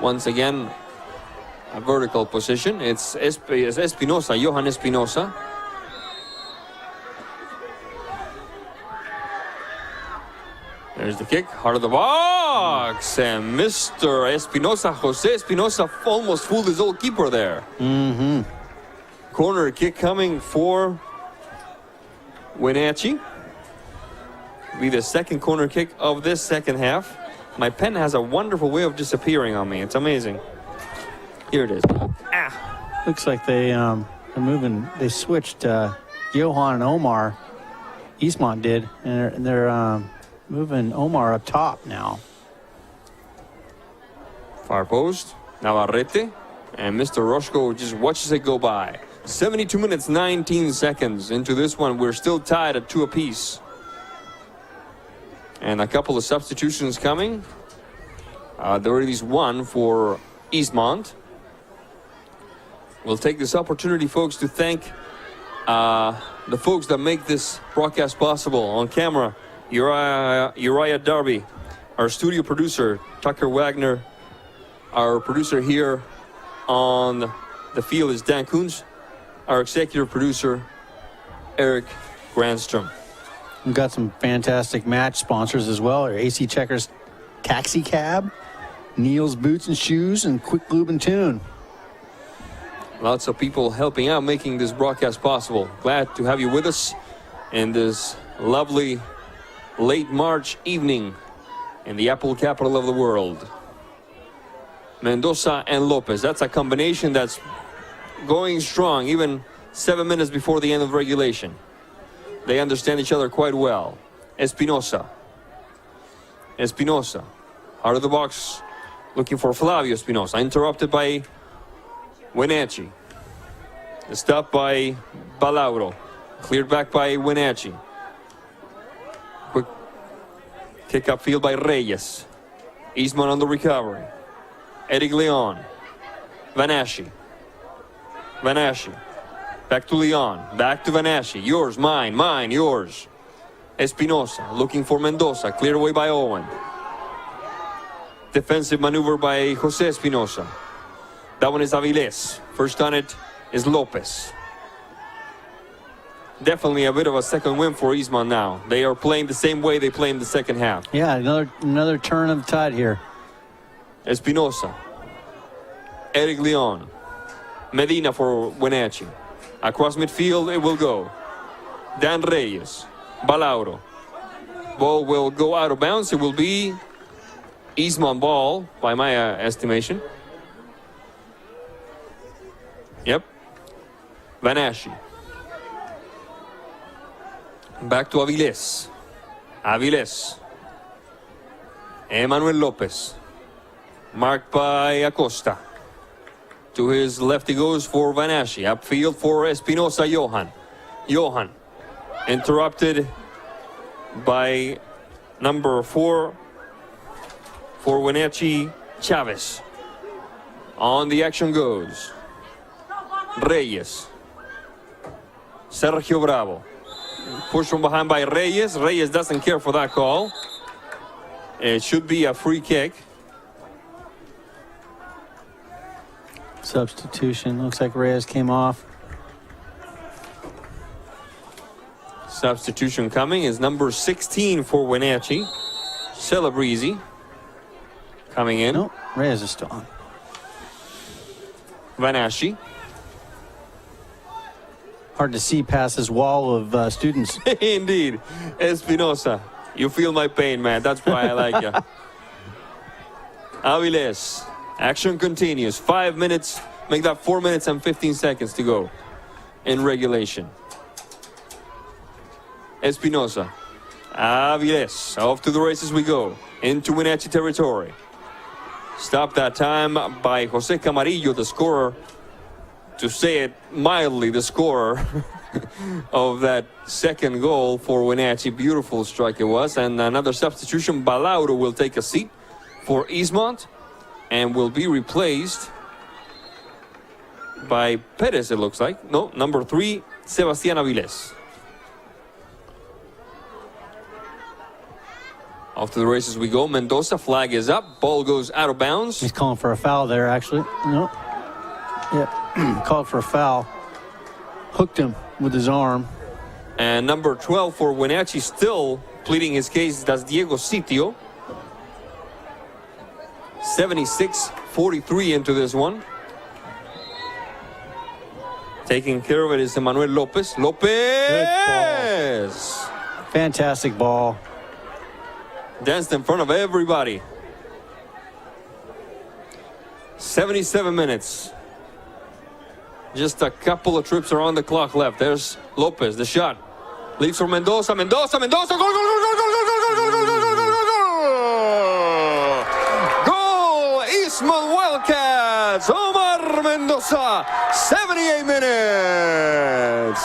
once again, a vertical position. It's Espinosa, Johan Espinosa. There's the kick, heart of the box, and Mr. Espinosa, Jose Espinosa, almost fooled his old keeper there. Mm-hmm. Corner kick coming for Wenatchee. Be the second corner kick of this second half. My pen has a wonderful way of disappearing on me. It's amazing. Here it is. Ah. Looks like they're moving. They switched Johan and Omar. Eastmont did, and they're moving Omar up top now. Far post. Navarrete. And Mr. Roscoe just watches it go by. 72 minutes, 19 seconds into this one. We're still tied at 2 apiece. And a couple of substitutions coming. There is one for Eastmont. We'll take this opportunity, folks, to thank the folks that make this broadcast possible. On camera, Uriah Darby, our studio producer, Tucker Wagner, our producer here on the field is Dan Koons, our executive producer, Eric Grandstrom. We've got some fantastic match sponsors as well. Our AC Checkers Taxi Cab, Neil's Boots and Shoes, and Quick Lube and Tune. Lots of people helping out, making this broadcast possible. Glad to have you with us in this lovely late March evening in the Apple capital of the world. Mendoza and Lopez. That's a combination that's going strong, even 7 minutes before the end of regulation. They understand each other quite well. Espinosa. Espinosa. Out of the box, looking for Flavio Espinosa. Interrupted by Wenatchee. Stopped by Balauro. Cleared back by Wenatchee. Quick kick upfield by Reyes. Eastmont on the recovery. Eric Leon. Vanaschi. Vanaschi. Back to Leon. Back to Vanaschi. Yours, mine, mine, yours. Espinosa looking for Mendoza. Cleared away by Owen. Defensive maneuver by Jose Espinosa. That one is Aviles. First on it is Lopez. Definitely a bit of a second win for Eastmont now. They are playing the same way they play in the second half. Yeah, another turn of the tide here. Espinosa. Eric Leon. Medina for Wenatchee. Across midfield it will go. Dan Reyes. Balauro. Ball will go out of bounds. It will be Eastmont ball by my estimation. Yep. Vanaschi. Back to Aviles. Aviles. Emmanuel Lopez. Marked by Acosta. To his left he goes for Vanaschi. Upfield for Espinosa Johan. Johan. Interrupted by number 4 for Wenatchee, Chavez. On the action goes Reyes. Sergio Bravo. Push from behind by Reyes. Reyes doesn't care for that call. It should be a free kick. Substitution. Looks like Reyes came off. Substitution coming is number 16 for Wenatchee. Celebrezzi coming in. Nope, Reyes is still on. Vanaschi. Hard to see past this wall of students. Indeed. Espinosa. You feel my pain, man. That's why I like you. Aviles. Action continues. 5 minutes. Make that 4 minutes and 15 seconds to go in regulation. Espinosa. Aviles. Off to the races we go. Into Wenatchee territory. Stopped that time by Jose Camarillo, the scorer. To say it mildly, the scorer of that second goal for Wenatchee. Beautiful strike it was. And another substitution. Balauro will take a seat for Eastmont and will be replaced by Perez, it looks like. No, number 3, Sebastián Avilés. Off to the races we go. Mendoza, flag is up. Ball goes out of bounds. He's calling for a foul there, actually. No. Yep. Called for a foul. Hooked him with his arm. And number 12 for Wenatchee still pleading his case. That's Diego Sitio. 76-43 into this one. Taking care of it is Emmanuel Lopez. Lopez! Fantastic ball. Danced in front of everybody. 77 minutes. Just a couple of trips around the clock left. There's Lopez, the shot. Leaves for Mendoza. Mendoza! Goal, goal, goal, goal, goal, goal, goal, goal, goal, goal, goal, goal, goal! Goal! Eastmont Wildcats! Omar Mendoza! 78 minutes!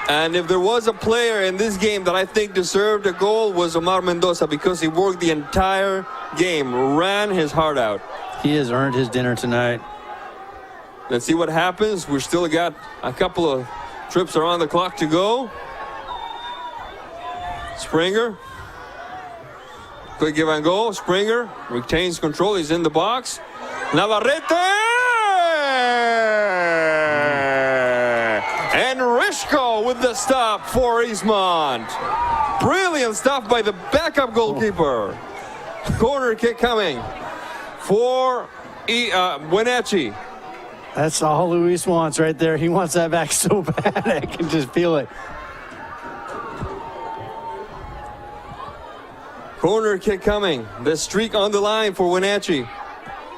And if there was a player in this game that I think deserved a goal, was Omar Mendoza, because he worked the entire game, ran his heart out. He has earned his dinner tonight. Let's see what happens. We've still got a couple of trips around the clock to go. Springer. Quick give and go. Springer retains control. He's in the box. Navarrete! And Rishko with the stop for Eastmont. Brilliant stuff by the backup goalkeeper. Corner kick coming for Wenatchee. That's all Luis wants right there. He wants that back so bad. I can just feel it. Corner kick coming. The streak on the line for Wenatchee.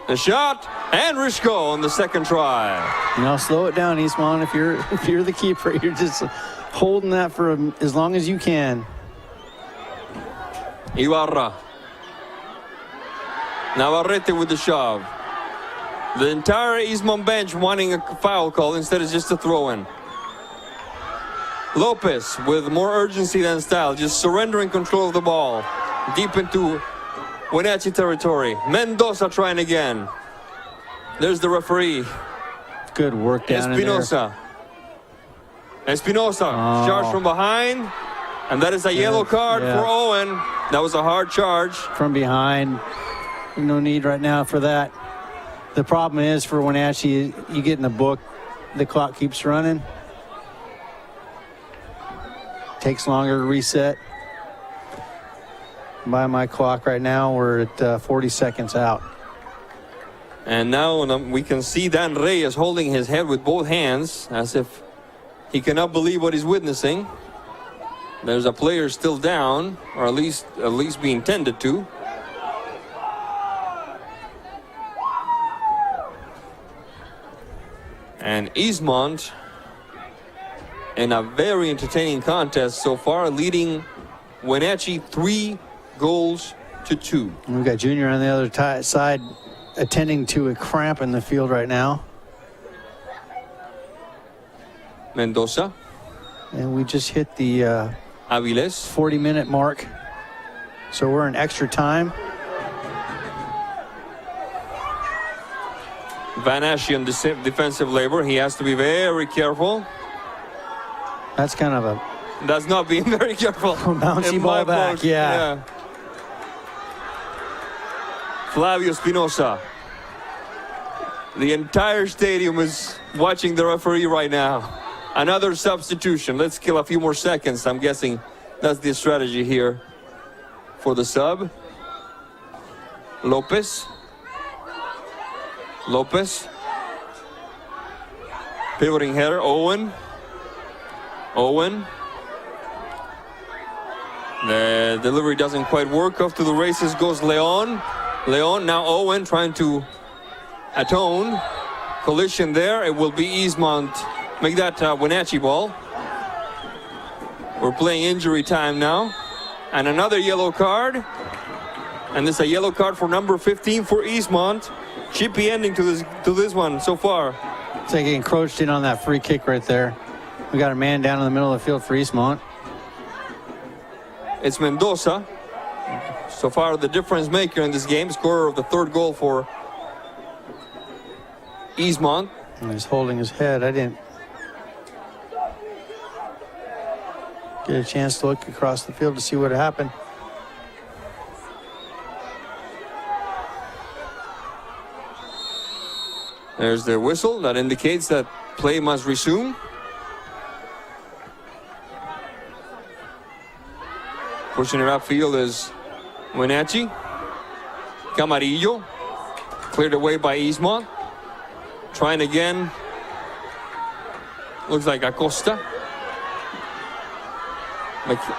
The shot, and Rishko on the second try. You know, slow it down, Eastmont. If you're the keeper, you're just holding that for as long as you can. Ibarra. Navarrete with the shove. The entire Eastmont bench wanting a foul call instead of just a throw-in. Lopez with more urgency than style, just surrendering control of the ball deep into Wenatchee territory. Mendoza trying again. There's the referee. Good work down in there. Espinosa charged from behind, and that is a yellow card for Owen. That was a hard charge. From behind. No need right now for that. The problem is for Wenatchee, you get in the book, the clock keeps running. Takes longer to reset. By my clock right now, we're at 40 seconds out. And now we can see Dan Reyes holding his head with both hands as if he cannot believe what he's witnessing. There's a player still down, or at least being tended to. And Eastmont, in a very entertaining contest so far, leading Wenatchee 3-2. We've got Junior on the other side attending to a cramp in the field right now. Mendoza. And we just hit the Aviles 40-minute mark. So we're in extra time. Van Asche defensive labor. He has to be very careful. That's kind of a... That's not being very careful. Bouncy ball back, yeah. Flavio Espinosa. The entire stadium is watching the referee right now. Another substitution. Let's kill a few more seconds. I'm guessing that's the strategy here for the sub. Lopez. Pivoting header, Owen. The delivery doesn't quite work. Off to the races goes Leon. Now Owen trying to atone. Collision there. It will be Eastmont. Make that Wenatchee ball. We're playing injury time now. And another yellow card. And this is a yellow card for number 15 for Eastmont. Chippy ending to this one so far. It's like he encroached in on that free kick right there. We got a man down in the middle of the field for Eastmont. It's Mendoza. So far the difference maker in this game. Scorer of the third goal for Eastmont. And he's holding his head. I didn't get a chance to look across the field to see what happened. There's the whistle that indicates that play must resume. Pushing it upfield is Wenatchee. Camarillo. Cleared away by Eastmont. Trying again. Looks like Acosta.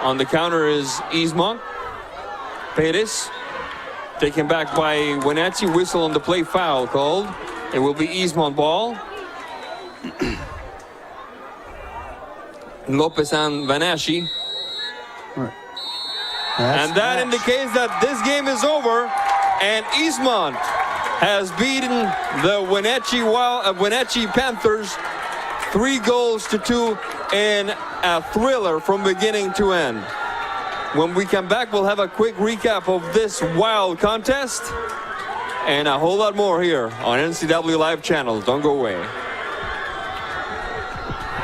On the counter is Eastmont. Perez. Taken back by Wenatchee. Whistle on the play, foul called. It will be Eastmont ball. Lopez and Vanaschi. And that indicates that this game is over, and Eastmont has beaten the Wenatchee Panthers 3-2 in a thriller from beginning to end. When we come back, we'll have a quick recap of this wild contest and a whole lot more here on NCW Live Channel. Don't go away.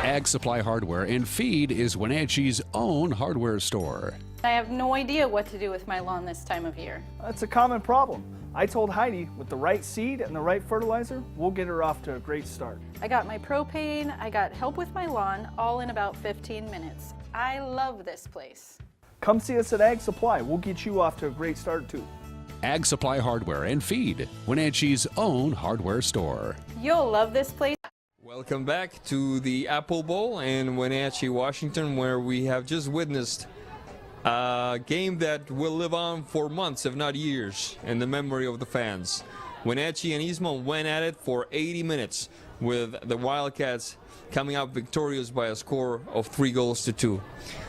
Ag Supply Hardware and Feed is Wenatchee's own hardware store. I have no idea what to do with my lawn this time of year. That's a common problem. I told Heidi with the right seed and the right fertilizer, we'll get her off to a great start. I got my propane, I got help with my lawn, all in about 15 minutes. I love this place. Come see us at Ag Supply. We'll get you off to a great start too. Ag Supply Hardware and Feed, Wenatchee's own hardware store. You'll love this place. Welcome back to the Apple Bowl in Wenatchee, Washington, where we have just witnessed a game that will live on for months, if not years, in the memory of the fans. Wenatchee and Eastmont went at it for 80 minutes, with the Wildcats coming out victorious by a score of 3-2.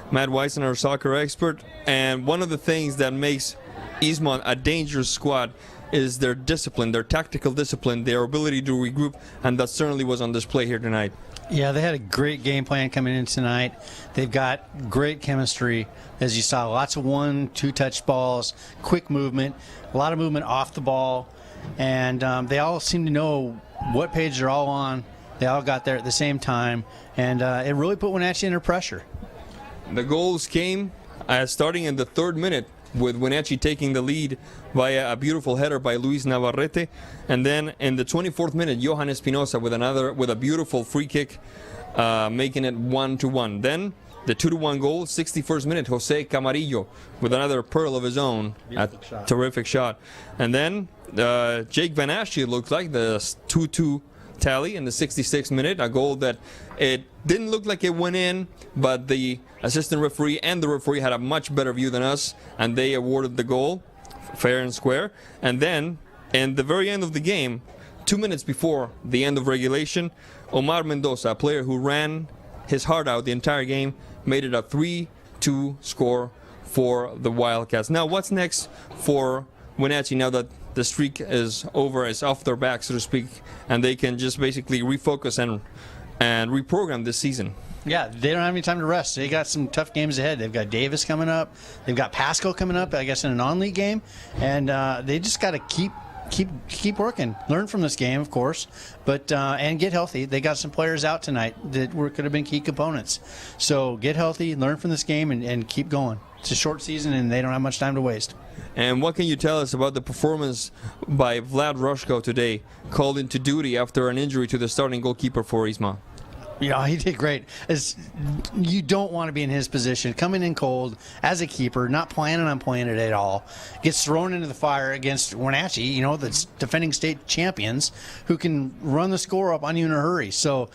Matt Weissen, our soccer expert, and one of the things that makes Eastmont a dangerous squad is their discipline, their tactical discipline, their ability to regroup, and that certainly was on display here tonight. Yeah, they had a great game plan coming in tonight. They've got great chemistry, as you saw, lots of 1-2 touch balls, quick movement, a lot of movement off the ball, and they all seem to know what page they're all on. They all got there at the same time, and it really put Wenatchee under pressure. The goals came starting in the 3rd minute, with Wenatchee taking the lead via a beautiful header by Luis Navarrete, and then in the 24th minute, Johan Espinosa with a beautiful free kick, making it 1-1. Then the 2-1 goal, 61st minute, Jose Camarillo with another pearl of his own, terrific shot. And then Jake Vanaschi looked like the 2-2 tally in the 66th minute, a goal that it didn't look like it went in, but the assistant referee and the referee had a much better view than us, and they awarded the goal fair and square. And then in the very end of the game, 2 minutes before the end of regulation, Omar Mendoza, a player who ran his heart out the entire game, made it a 3-2 score for the Wildcats. Now what's next for Wenatchee now that the streak is over, it's off their back, so to speak, and they can just basically refocus and reprogram this season? Yeah, they don't have any time to rest. They got some tough games ahead. They've got Davis coming up. They've got Pasco coming up, I guess, in a non-league game. And they just got to keep working. Learn from this game, of course, but and get healthy. They got some players out tonight that could have been key components. So get healthy, learn from this game, and keep going. It's a short season, and they don't have much time to waste. And what can you tell us about the performance by Vlad Roshko today, called into duty after an injury to the starting goalkeeper for Eastmont? He did great. You don't want to be in his position, coming in cold as a keeper, not planning on playing it at all. Gets thrown into the fire against Wenatchee, the defending state champions, who can run the score up on you in a hurry. So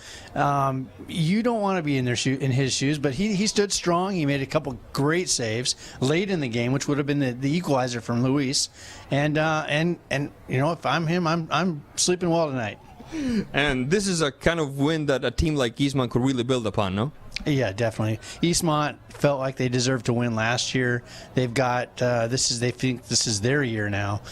you don't want to be in his shoes, but he stood strong. He made a couple great saves late in the game, which would have been the equalizer from Luis. And if I'm him, I'm sleeping well tonight. And this is a kind of win that a team like Eastmont could really build upon, no? Yeah, definitely. Eastmont felt like they deserved to win last year. They've got they think this is their year now.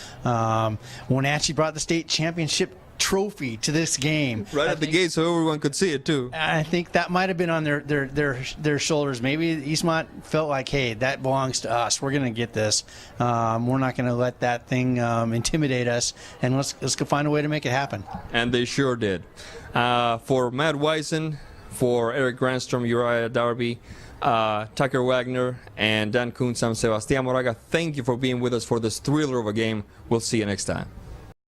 Wenatchee brought the state championship trophy to this game right at the gate, so everyone could see it too. I think that might have been on their shoulders. Maybe Eastmont felt like, hey, that belongs to us. We're going to get this. We're not going to let that thing intimidate us, and let's go find a way to make it happen. And they sure did. For Matt Weisen, for Eric Grandstrom, Uriah Darby, Tucker Wagner, and Dan Kuntz, I'm Sebastián Moraga. Thank you for being with us for this thriller of a game. We'll see you next time.